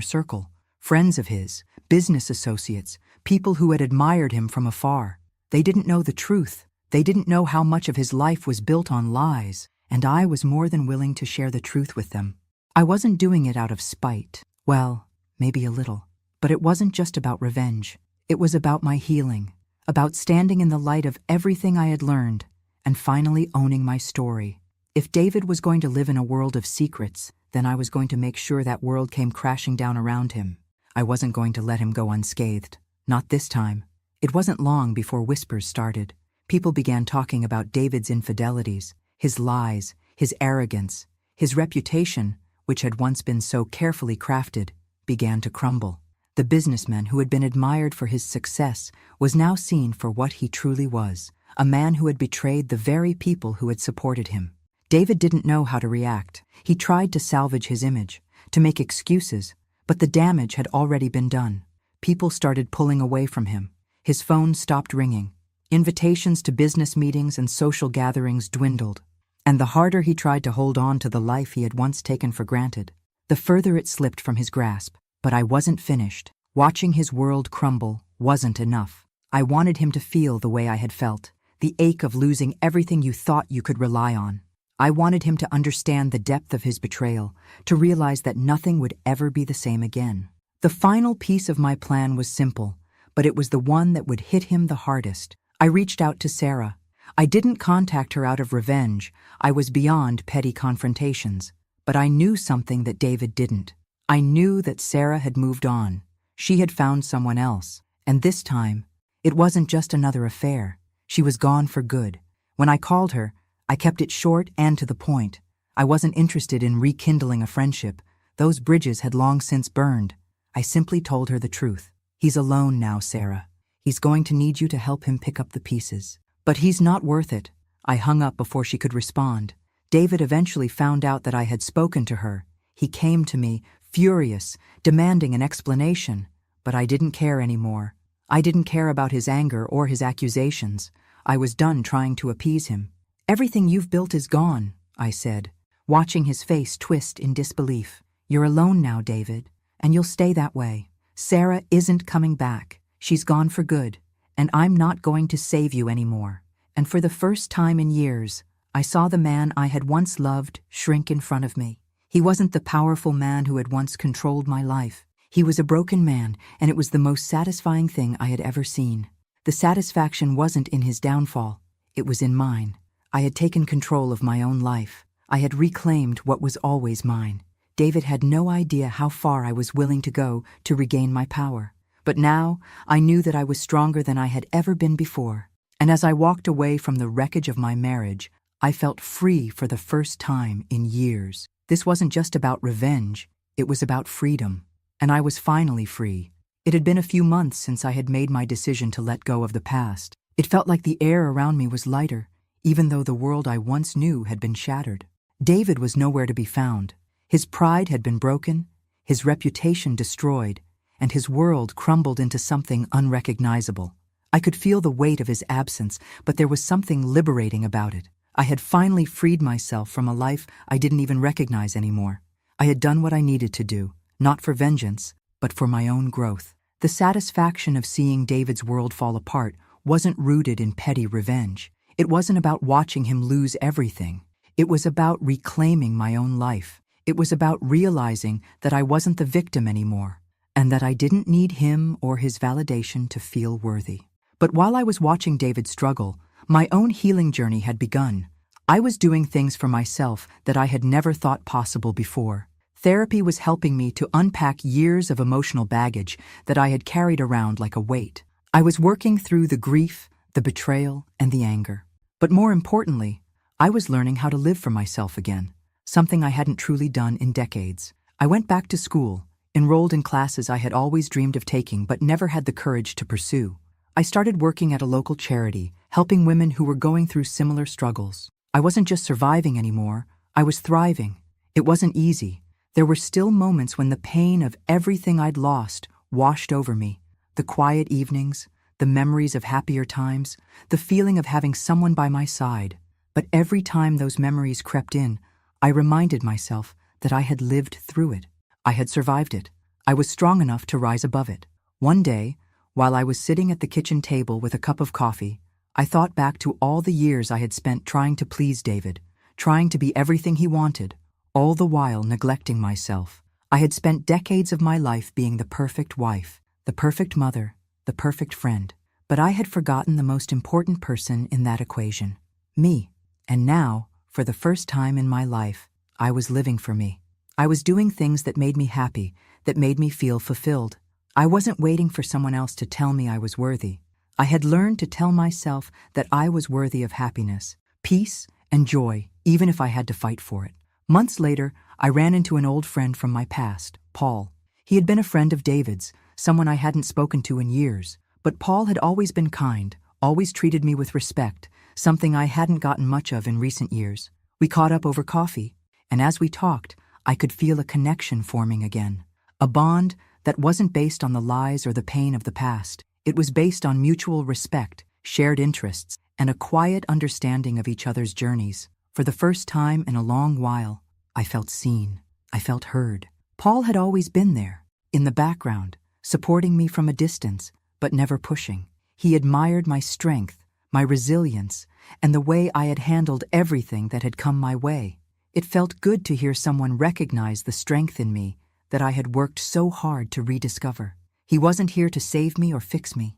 circle, friends of his, business associates, people who had admired him from afar. They didn't know the truth. They didn't know how much of his life was built on lies, and I was more than willing to share the truth with them. I wasn't doing it out of spite. Well, maybe a little. But it wasn't just about revenge. It was about my healing, about standing in the light of everything I had learned, and finally owning my story. If David was going to live in a world of secrets, then I was going to make sure that world came crashing down around him. I wasn't going to let him go unscathed. Not this time. It wasn't long before whispers started. People began talking about David's infidelities, his lies, his arrogance. His reputation, which had once been so carefully crafted, began to crumble. The businessman who had been admired for his success was now seen for what he truly was, a man who had betrayed the very people who had supported him. David didn't know how to react. He tried to salvage his image, to make excuses, but the damage had already been done. People started pulling away from him. His phone stopped ringing. Invitations to business meetings and social gatherings dwindled. And the harder he tried to hold on to the life he had once taken for granted, the further it slipped from his grasp. But I wasn't finished. Watching his world crumble wasn't enough. I wanted him to feel the way I had felt, the ache of losing everything you thought you could rely on. I wanted him to understand the depth of his betrayal, to realize that nothing would ever be the same again. The final piece of my plan was simple, but it was the one that would hit him the hardest. I reached out to Sarah. I didn't contact her out of revenge. I was beyond petty confrontations. But I knew something that David didn't. I knew that Sarah had moved on. She had found someone else. And this time, it wasn't just another affair. She was gone for good. When I called her, I kept it short and to the point. I wasn't interested in rekindling a friendship. Those bridges had long since burned. I simply told her the truth. "He's alone now, Sarah. He's going to need you to help him pick up the pieces. But he's not worth it." I hung up before she could respond. David eventually found out that I had spoken to her. He came to me, furious, demanding an explanation. But I didn't care anymore. I didn't care about his anger or his accusations. I was done trying to appease him. "Everything you've built is gone," I said, watching his face twist in disbelief. "You're alone now, David, and you'll stay that way. Sarah isn't coming back. She's gone for good, and I'm not going to save you anymore." And for the first time in years, I saw the man I had once loved shrink in front of me. He wasn't the powerful man who had once controlled my life. He was a broken man, and it was the most satisfying thing I had ever seen. The satisfaction wasn't in his downfall. It was in mine. I had taken control of my own life. I had reclaimed what was always mine. David had no idea how far I was willing to go to regain my power. But now, I knew that I was stronger than I had ever been before. And as I walked away from the wreckage of my marriage, I felt free for the first time in years. This wasn't just about revenge, it was about freedom. And I was finally free. It had been a few months since I had made my decision to let go of the past. It felt like the air around me was lighter, even though the world I once knew had been shattered. David was nowhere to be found. His pride had been broken, his reputation destroyed, and his world crumbled into something unrecognizable. I could feel the weight of his absence, but there was something liberating about it. I had finally freed myself from a life I didn't even recognize anymore. I had done what I needed to do, not for vengeance, but for my own growth. The satisfaction of seeing David's world fall apart wasn't rooted in petty revenge. It wasn't about watching him lose everything. It was about reclaiming my own life. It was about realizing that I wasn't the victim anymore, and that I didn't need him or his validation to feel worthy. But while I was watching David struggle, my own healing journey had begun. I was doing things for myself that I had never thought possible before. Therapy was helping me to unpack years of emotional baggage that I had carried around like a weight. I was working through the grief, the betrayal, and the anger. But more importantly, I was learning how to live for myself again, something I hadn't truly done in decades. I went back to school, enrolled in classes I had always dreamed of taking but never had the courage to pursue. I started working at a local charity, helping women who were going through similar struggles. I wasn't just surviving anymore, I was thriving. It wasn't easy. There were still moments when the pain of everything I'd lost washed over me. The quiet evenings, the memories of happier times, the feeling of having someone by my side. But every time those memories crept in, I reminded myself that I had lived through it. I had survived it. I was strong enough to rise above it. One day, while I was sitting at the kitchen table with a cup of coffee, I thought back to all the years I had spent trying to please David, trying to be everything he wanted, all the while neglecting myself. I had spent decades of my life being the perfect wife, the perfect mother, the perfect friend. But I had forgotten the most important person in that equation, me. And now, for the first time in my life, I was living for me. I was doing things that made me happy, that made me feel fulfilled. I wasn't waiting for someone else to tell me I was worthy. I had learned to tell myself that I was worthy of happiness, peace, and joy, even if I had to fight for it. Months later, I ran into an old friend from my past, Paul. He had been a friend of David's, someone I hadn't spoken to in years. But Paul had always been kind, always treated me with respect, something I hadn't gotten much of in recent years. We caught up over coffee, and as we talked, I could feel a connection forming again. A bond that wasn't based on the lies or the pain of the past. It was based on mutual respect, shared interests, and a quiet understanding of each other's journeys. For the first time in a long while, I felt seen. I felt heard. Paul had always been there, in the background, supporting me from a distance, but never pushing. He admired my strength, my resilience, and the way I had handled everything that had come my way. It felt good to hear someone recognize the strength in me that I had worked so hard to rediscover. He wasn't here to save me or fix me.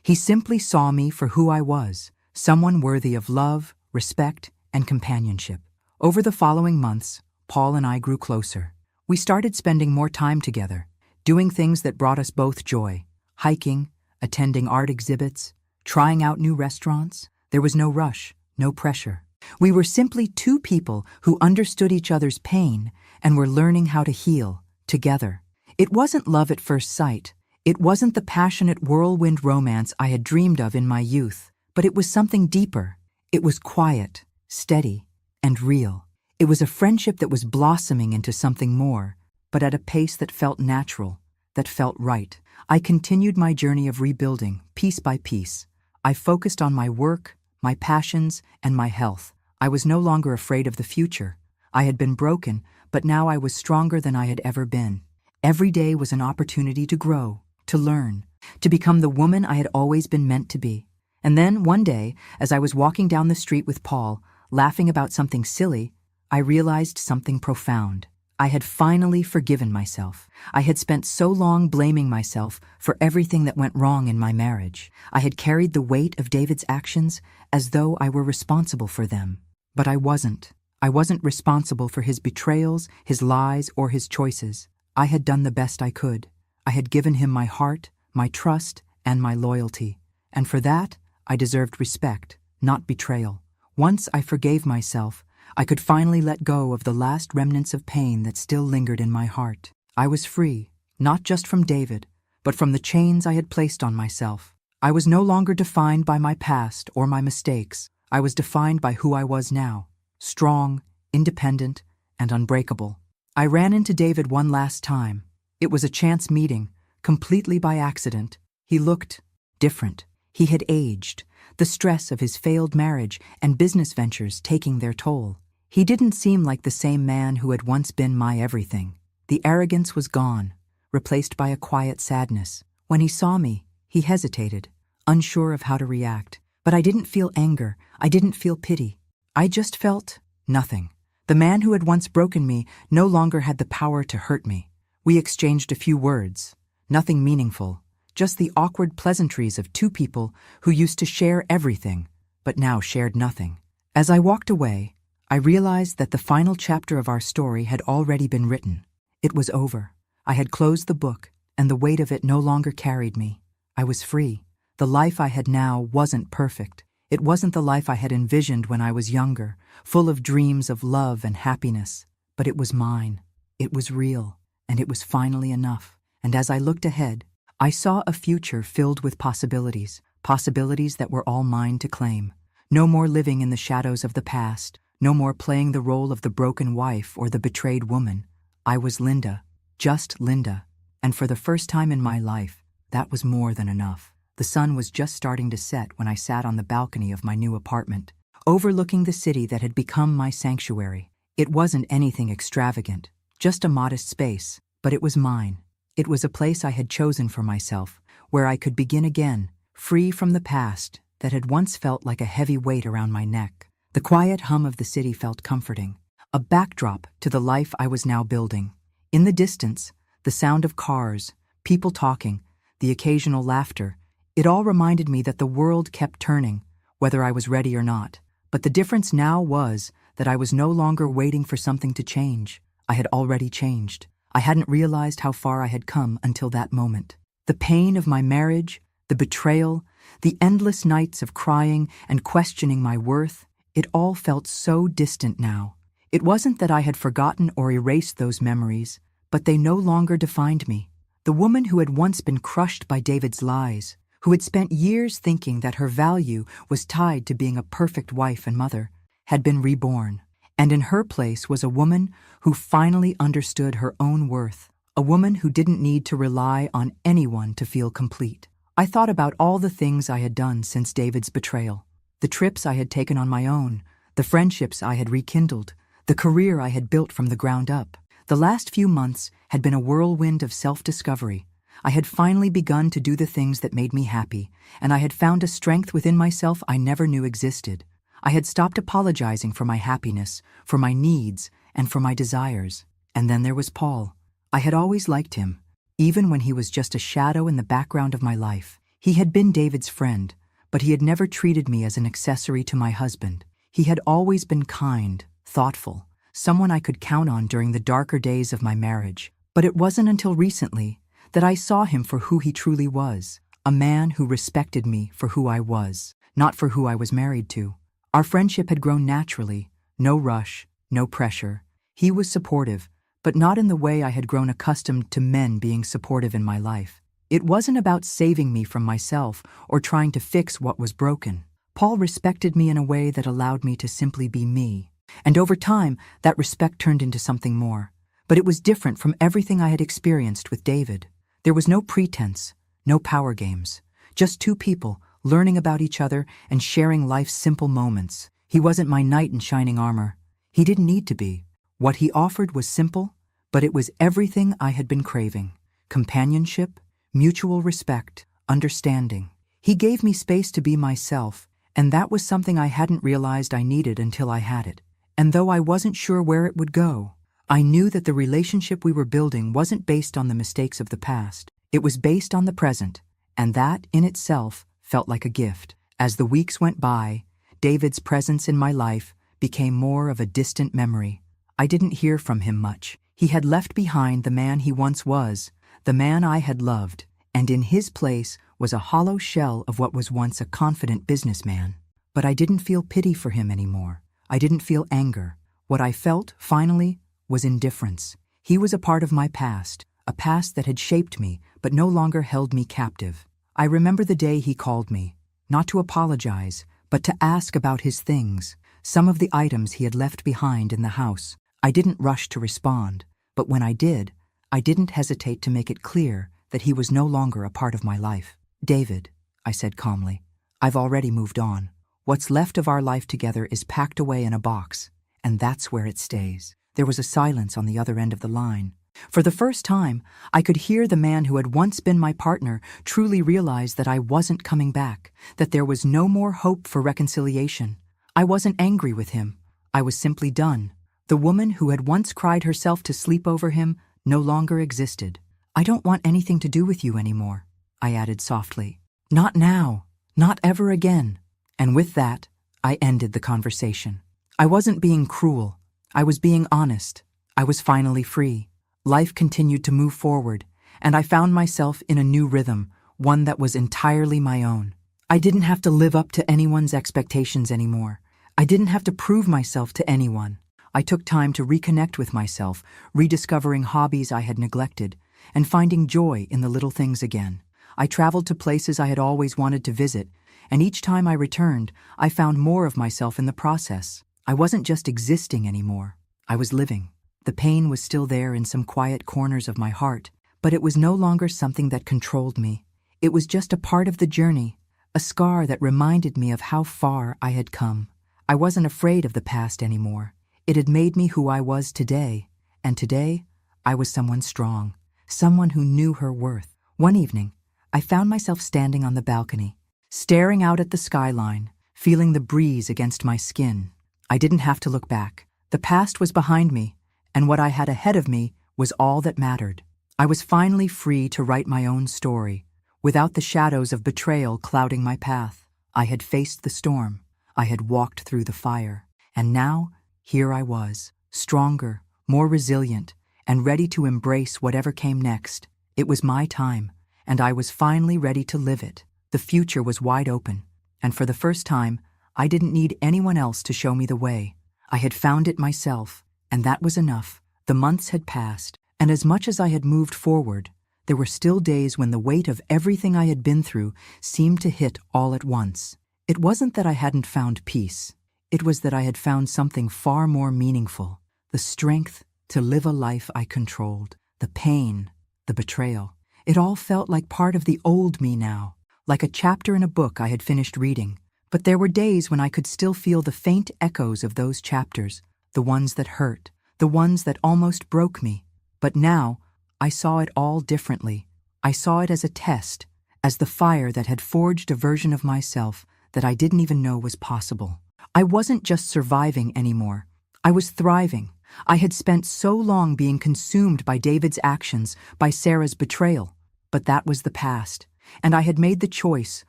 He simply saw me for who I was, someone worthy of love, respect, and companionship. Over the following months, Paul and I grew closer. We started spending more time together, doing things that brought us both joy. Hiking, attending art exhibits, trying out new restaurants. There was no rush, no pressure. We were simply two people who understood each other's pain and were learning how to heal together. It wasn't love at first sight. It wasn't the passionate whirlwind romance I had dreamed of in my youth, but it was something deeper. It was quiet, steady, and real. It was a friendship that was blossoming into something more, but at a pace that felt natural, that felt right. I continued my journey of rebuilding, piece by piece. I focused on my work, my passions, and my health. I was no longer afraid of the future. I had been broken, but now I was stronger than I had ever been. Every day was an opportunity to grow, to learn, to become the woman I had always been meant to be. And then, one day, as I was walking down the street with Paul, laughing about something silly, I realized something profound. I had finally forgiven myself. I had spent so long blaming myself for everything that went wrong in my marriage. I had carried the weight of David's actions as though I were responsible for them. But I wasn't. I wasn't responsible for his betrayals, his lies, or his choices. I had done the best I could. I had given him my heart, my trust, and my loyalty. And for that, I deserved respect, not betrayal. Once I forgave myself, I could finally let go of the last remnants of pain that still lingered in my heart. I was free, not just from David, but from the chains I had placed on myself. I was no longer defined by my past or my mistakes. I was defined by who I was now, strong, independent, and unbreakable. I ran into David one last time. It was a chance meeting, completely by accident. He looked different. He had aged, the stress of his failed marriage and business ventures taking their toll. He didn't seem like the same man who had once been my everything. The arrogance was gone, replaced by a quiet sadness. When he saw me, he hesitated, unsure of how to react. But I didn't feel anger. I didn't feel pity. I just felt nothing. The man who had once broken me no longer had the power to hurt me. We exchanged a few words, nothing meaningful, just the awkward pleasantries of two people who used to share everything, but now shared nothing. As I walked away, I realized that the final chapter of our story had already been written. It was over. I had closed the book, and the weight of it no longer carried me. I was free. The life I had now wasn't perfect. It wasn't the life I had envisioned when I was younger, full of dreams of love and happiness. But it was mine. It was real, and it was finally enough. And as I looked ahead, I saw a future filled with possibilities, possibilities that were all mine to claim. No more living in the shadows of the past, no more playing the role of the broken wife or the betrayed woman. I was Linda, just Linda, and for the first time in my life, that was more than enough. The sun was just starting to set when I sat on the balcony of my new apartment, overlooking the city that had become my sanctuary. It wasn't anything extravagant, just a modest space, but it was mine. It was a place I had chosen for myself, where I could begin again, free from the past that had once felt like a heavy weight around my neck. The quiet hum of the city felt comforting, a backdrop to the life I was now building. In the distance, the sound of cars, people talking, the occasional laughter, it all reminded me that the world kept turning, whether I was ready or not. But the difference now was that I was no longer waiting for something to change. I had already changed. I hadn't realized how far I had come until that moment. The pain of my marriage, the betrayal, the endless nights of crying and questioning my worth, it all felt so distant now. It wasn't that I had forgotten or erased those memories, but they no longer defined me. The woman who had once been crushed by David's lies, who had spent years thinking that her value was tied to being a perfect wife and mother, had been reborn. And in her place was a woman who finally understood her own worth, a woman who didn't need to rely on anyone to feel complete. I thought about all the things I had done since David's betrayal, the trips I had taken on my own, the friendships I had rekindled, the career I had built from the ground up. The last few months had been a whirlwind of self-discovery. I had finally begun to do the things that made me happy, and I had found a strength within myself I never knew existed. I had stopped apologizing for my happiness, for my needs, and for my desires. And then there was Paul. I had always liked him, even when he was just a shadow in the background of my life. He had been David's friend, but he had never treated me as an accessory to my husband. He had always been kind, thoughtful, someone I could count on during the darker days of my marriage. But it wasn't until recently that I saw him for who he truly was, a man who respected me for who I was, not for who I was married to. Our friendship had grown naturally, no rush, no pressure. He was supportive, but not in the way I had grown accustomed to men being supportive in my life. It wasn't about saving me from myself or trying to fix what was broken. Paul respected me in a way that allowed me to simply be me. And over time, that respect turned into something more. But it was different from everything I had experienced with David. There was no pretense, no power games, just two people learning about each other and sharing life's simple moments. He wasn't my knight in shining armor. He didn't need to be. What he offered was simple, but it was everything I had been craving. Companionship, mutual respect, understanding. He gave me space to be myself, And that was something I hadn't realized I needed until I had it. And though I wasn't sure where it would go, I knew that the relationship we were building wasn't based on the mistakes of the past. It was based on the present, and that, in itself, felt like a gift. As the weeks went by, David's presence in my life became more of a distant memory. I didn't hear from him much. He had left behind the man he once was, the man I had loved, and in his place was a hollow shell of what was once a confident businessman. But I didn't feel pity for him anymore. I didn't feel anger. What I felt, finally, was indifference. He was a part of my past, a past that had shaped me but no longer held me captive. I remember the day he called me, not to apologize, but to ask about his things, some of the items he had left behind in the house. I didn't rush to respond, but when I did, I didn't hesitate to make it clear that he was no longer a part of my life. "David," I said calmly, "I've already moved on. What's left of our life together is packed away in a box, and that's where it stays." There was a silence on the other end of the line. For the first time, I could hear the man who had once been my partner truly realize that I wasn't coming back, that there was no more hope for reconciliation. I wasn't angry with him. I was simply done. The woman who had once cried herself to sleep over him no longer existed. "I don't want anything to do with you anymore," I added softly. "Not now. Not ever again." And with that, I ended the conversation. I wasn't being cruel. I was being honest. I was finally free. Life continued to move forward, and I found myself in a new rhythm, one that was entirely my own. I didn't have to live up to anyone's expectations anymore. I didn't have to prove myself to anyone. I took time to reconnect with myself, rediscovering hobbies I had neglected, and finding joy in the little things again. I traveled to places I had always wanted to visit, and each time I returned, I found more of myself in the process. I wasn't just existing anymore. I was living. The pain was still there in some quiet corners of my heart, but it was no longer something that controlled me. It was just a part of the journey, a scar that reminded me of how far I had come. I wasn't afraid of the past anymore. It had made me who I was today, and today, I was someone strong, someone who knew her worth. One evening, I found myself standing on the balcony, staring out at the skyline, feeling the breeze against my skin. I didn't have to look back. The past was behind me, and what I had ahead of me was all that mattered. I was finally free to write my own story, without the shadows of betrayal clouding my path. I had faced the storm. I had walked through the fire. And now, here I was, stronger, more resilient, and ready to embrace whatever came next. It was my time, and I was finally ready to live it. The future was wide open, and for the first time, I didn't need anyone else to show me the way. I had found it myself, and that was enough. The months had passed, and as much as I had moved forward, there were still days when the weight of everything I had been through seemed to hit all at once. It wasn't that I hadn't found peace. It was that I had found something far more meaningful, the strength to live a life I controlled, the pain, the betrayal. It all felt like part of the old me now, like a chapter in a book I had finished reading. But there were days when I could still feel the faint echoes of those chapters, the ones that hurt, the ones that almost broke me. But now, I saw it all differently. I saw it as a test, as the fire that had forged a version of myself that I didn't even know was possible. I wasn't just surviving anymore. I was thriving. I had spent so long being consumed by David's actions, by Sarah's betrayal. But that was the past, and I had made the choice,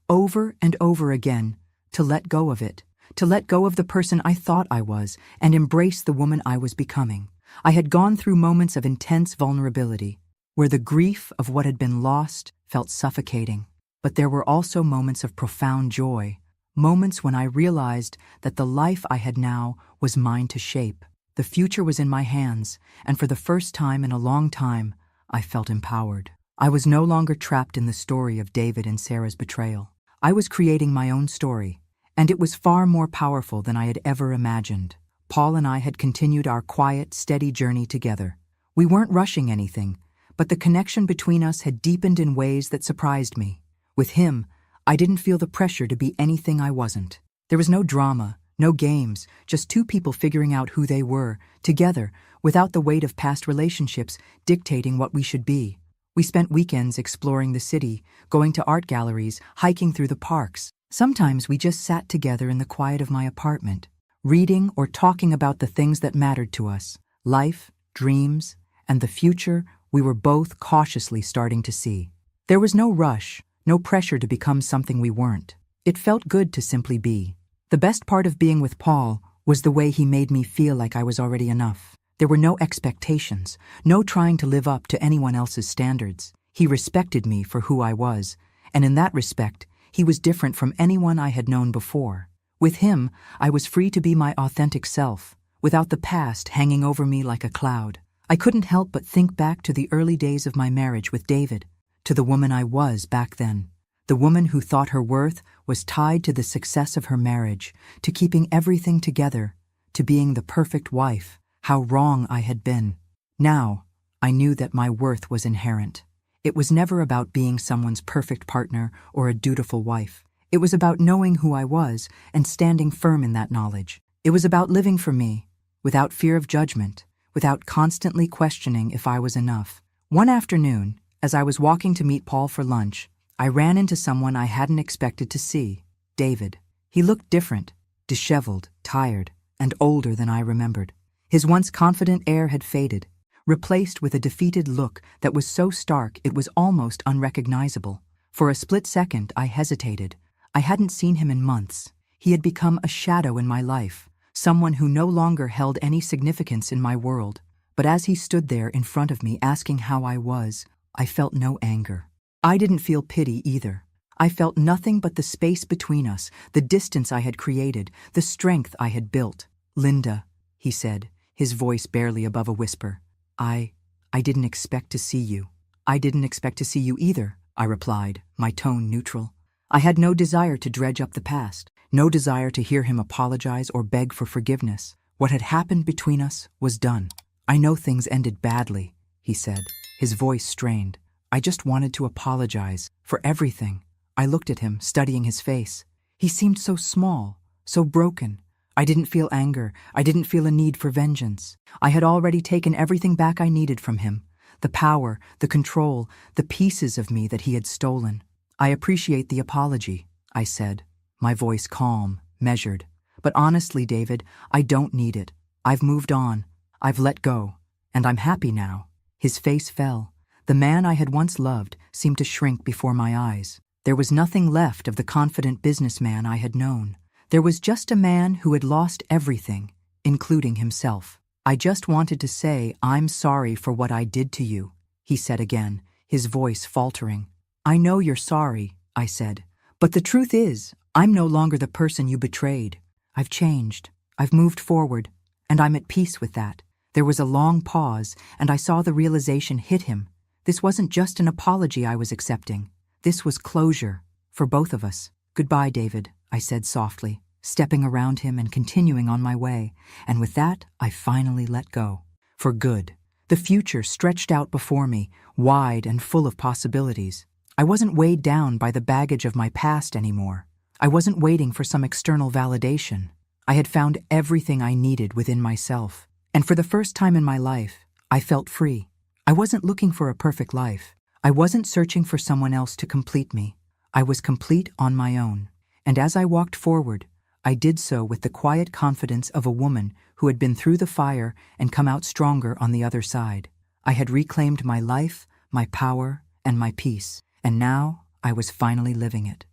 over and over again, to let go of it, to let go of the person I thought I was and embrace the woman I was becoming. I had gone through moments of intense vulnerability, where the grief of what had been lost felt suffocating. But there were also moments of profound joy, moments when I realized that the life I had now was mine to shape. The future was in my hands, and for the first time in a long time, I felt empowered. I was no longer trapped in the story of David and Sarah's betrayal. I was creating my own story, and it was far more powerful than I had ever imagined. Paul and I had continued our quiet, steady journey together. We weren't rushing anything, but the connection between us had deepened in ways that surprised me. With him, I didn't feel the pressure to be anything I wasn't. There was no drama, no games, just two people figuring out who they were, together, without the weight of past relationships dictating what we should be. We spent weekends exploring the city, going to art galleries, hiking through the parks. Sometimes we just sat together in the quiet of my apartment, reading or talking about the things that mattered to us, life, dreams, and the future we were both cautiously starting to see. There was no rush, no pressure to become something we weren't. It felt good to simply be. The best part of being with Paul was the way he made me feel like I was already enough. There were no expectations, no trying to live up to anyone else's standards. He respected me for who I was, and in that respect, he was different from anyone I had known before. With him, I was free to be my authentic self, without the past hanging over me like a cloud. I couldn't help but think back to the early days of my marriage with David, to the woman I was back then. The woman who thought her worth was tied to the success of her marriage, to keeping everything together, to being the perfect wife. How wrong I had been. Now, I knew that my worth was inherent. It was never about being someone's perfect partner or a dutiful wife. It was about knowing who I was and standing firm in that knowledge. It was about living for me, without fear of judgment, without constantly questioning if I was enough. One afternoon, as I was walking to meet Paul for lunch, I ran into someone I hadn't expected to see, David. He looked different, disheveled, tired, and older than I remembered. His once confident air had faded, replaced with a defeated look that was so stark it was almost unrecognizable. For a split second, I hesitated. I hadn't seen him in months. He had become a shadow in my life, someone who no longer held any significance in my world. But as he stood there in front of me asking how I was, I felt no anger. I didn't feel pity either. I felt nothing but the space between us, the distance I had created, the strength I had built. "Linda," he said, his voice barely above a whisper. I didn't expect to see you." "I didn't expect to see you either," I replied, my tone neutral. I had no desire to dredge up the past, no desire to hear him apologize or beg for forgiveness. What had happened between us was done. "I know things ended badly," he said, his voice strained. "I just wanted to apologize for everything." I looked at him, studying his face. He seemed so small, so broken. I didn't feel anger. I didn't feel a need for vengeance. I had already taken everything back I needed from him. The power, the control, the pieces of me that he had stolen. "I appreciate the apology," I said, my voice calm, measured. "But honestly, David, I don't need it. I've moved on. I've let go. And I'm happy now." His face fell. The man I had once loved seemed to shrink before my eyes. There was nothing left of the confident businessman I had known. There was just a man who had lost everything, including himself. "I just wanted to say I'm sorry for what I did to you," he said again, his voice faltering. "I know you're sorry," I said. "But the truth is, I'm no longer the person you betrayed. I've changed. I've moved forward, and I'm at peace with that." There was a long pause, and I saw the realization hit him. This wasn't just an apology I was accepting. This was closure, for both of us. "Goodbye, David," I said softly, stepping around him and continuing on my way, and with that, I finally let go. For good. The future stretched out before me, wide and full of possibilities. I wasn't weighed down by the baggage of my past anymore. I wasn't waiting for some external validation. I had found everything I needed within myself, and for the first time in my life, I felt free. I wasn't looking for a perfect life. I wasn't searching for someone else to complete me. I was complete on my own. And as I walked forward, I did so with the quiet confidence of a woman who had been through the fire and come out stronger on the other side. I had reclaimed my life, my power, and my peace, and now I was finally living it.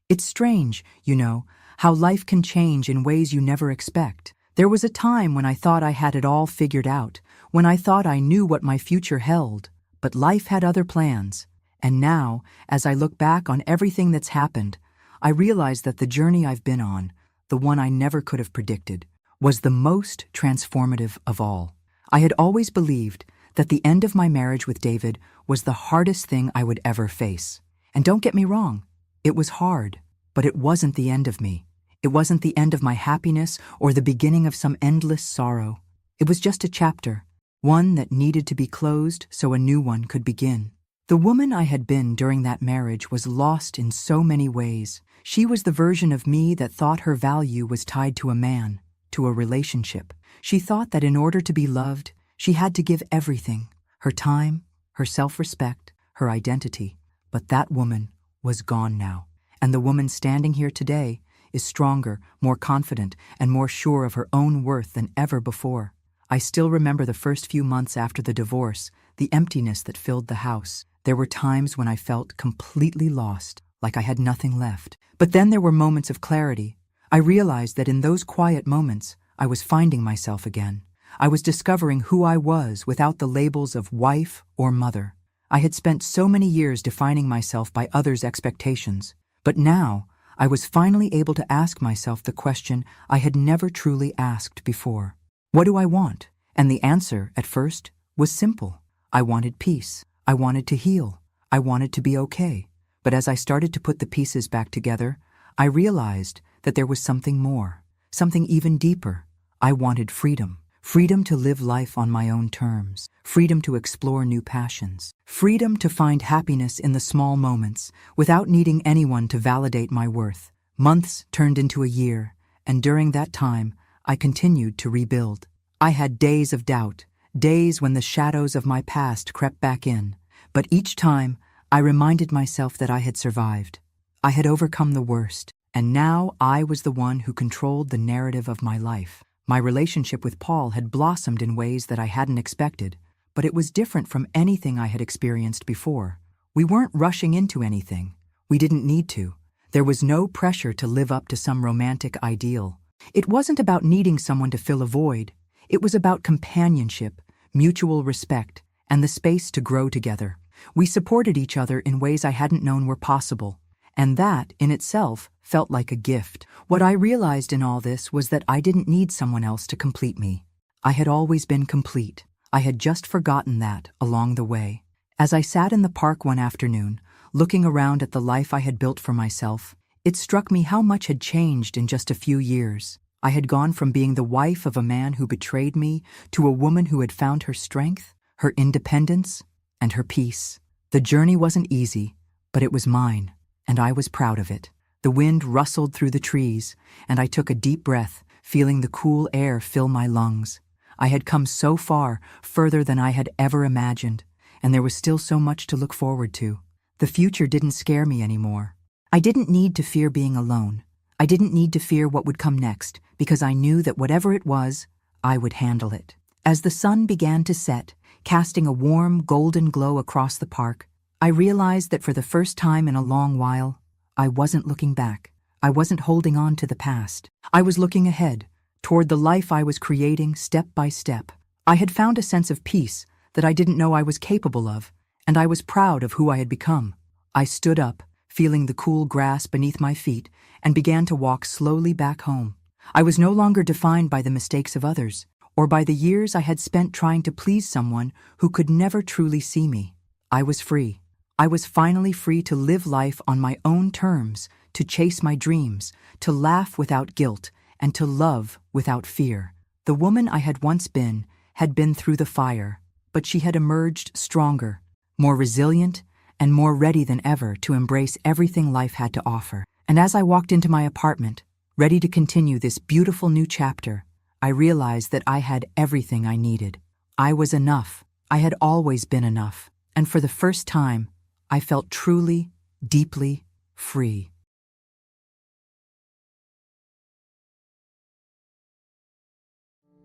It's strange, you know, how life can change in ways you never expect. There was a time when I thought I had it all figured out, when I thought I knew what my future held, but life had other plans. And now, as I look back on everything that's happened, I realize that the journey I've been on, the one I never could have predicted, was the most transformative of all. I had always believed that the end of my marriage with David was the hardest thing I would ever face. And don't get me wrong, it was hard, but it wasn't the end of me. It wasn't the end of my happiness or the beginning of some endless sorrow. It was just a chapter, one that needed to be closed so a new one could begin. The woman I had been during that marriage was lost in so many ways. She was the version of me that thought her value was tied to a man, to a relationship. She thought that in order to be loved, she had to give everything, her time, her self-respect, her identity. But that woman was gone now. And the woman standing here today is stronger, more confident, and more sure of her own worth than ever before. I still remember the first few months after the divorce, the emptiness that filled the house. There were times when I felt completely lost, like I had nothing left. But then there were moments of clarity. I realized that in those quiet moments, I was finding myself again. I was discovering who I was without the labels of wife or mother. I had spent so many years defining myself by others' expectations, but now I was finally able to ask myself the question I had never truly asked before. What do I want? And the answer, at first, was simple. I wanted peace. I wanted to heal. I wanted to be okay. But as I started to put the pieces back together, I realized that there was something more, something even deeper. I wanted freedom. Freedom to live life on my own terms. Freedom to explore new passions. Freedom to find happiness in the small moments without needing anyone to validate my worth. Months turned into a year, and during that time, I continued to rebuild. I had days of doubt, days when the shadows of my past crept back in, but each time I reminded myself that I had survived. I had overcome the worst, and now I was the one who controlled the narrative of my life. My relationship with Paul had blossomed in ways that I hadn't expected, but it was different from anything I had experienced before. We weren't rushing into anything. We didn't need to. There was no pressure to live up to some romantic ideal. It wasn't about needing someone to fill a void. It was about companionship, mutual respect, and the space to grow together. We supported each other in ways I hadn't known were possible, and that, in itself, felt like a gift. What I realized in all this was that I didn't need someone else to complete me. I had always been complete. I had just forgotten that along the way. As I sat in the park one afternoon, looking around at the life I had built for myself, it struck me how much had changed in just a few years. I had gone from being the wife of a man who betrayed me to a woman who had found her strength, her independence, and her peace. The journey wasn't easy, but it was mine, and I was proud of it. The wind rustled through the trees, and I took a deep breath, feeling the cool air fill my lungs. I had come so far, further than I had ever imagined, and there was still so much to look forward to. The future didn't scare me anymore. I didn't need to fear being alone. I didn't need to fear what would come next, because I knew that whatever it was, I would handle it. As the sun began to set, casting a warm, golden glow across the park, I realized that for the first time in a long while, I wasn't looking back. I wasn't holding on to the past. I was looking ahead, toward the life I was creating step by step. I had found a sense of peace that I didn't know I was capable of, and I was proud of who I had become. I stood up, feeling the cool grass beneath my feet, and began to walk slowly back home. I was no longer defined by the mistakes of others, or by the years I had spent trying to please someone who could never truly see me. I was free. I was finally free to live life on my own terms, to chase my dreams, to laugh without guilt, and to love without fear. The woman I had once been had been through the fire, but she had emerged stronger, more resilient, and more ready than ever to embrace everything life had to offer. And as I walked into my apartment, ready to continue this beautiful new chapter, I realized that I had everything I needed. I was enough. I had always been enough. And for the first time, I felt truly, deeply free.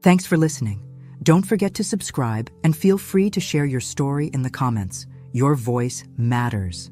Thanks for listening. Don't forget to subscribe and feel free to share your story in the comments. Your voice matters.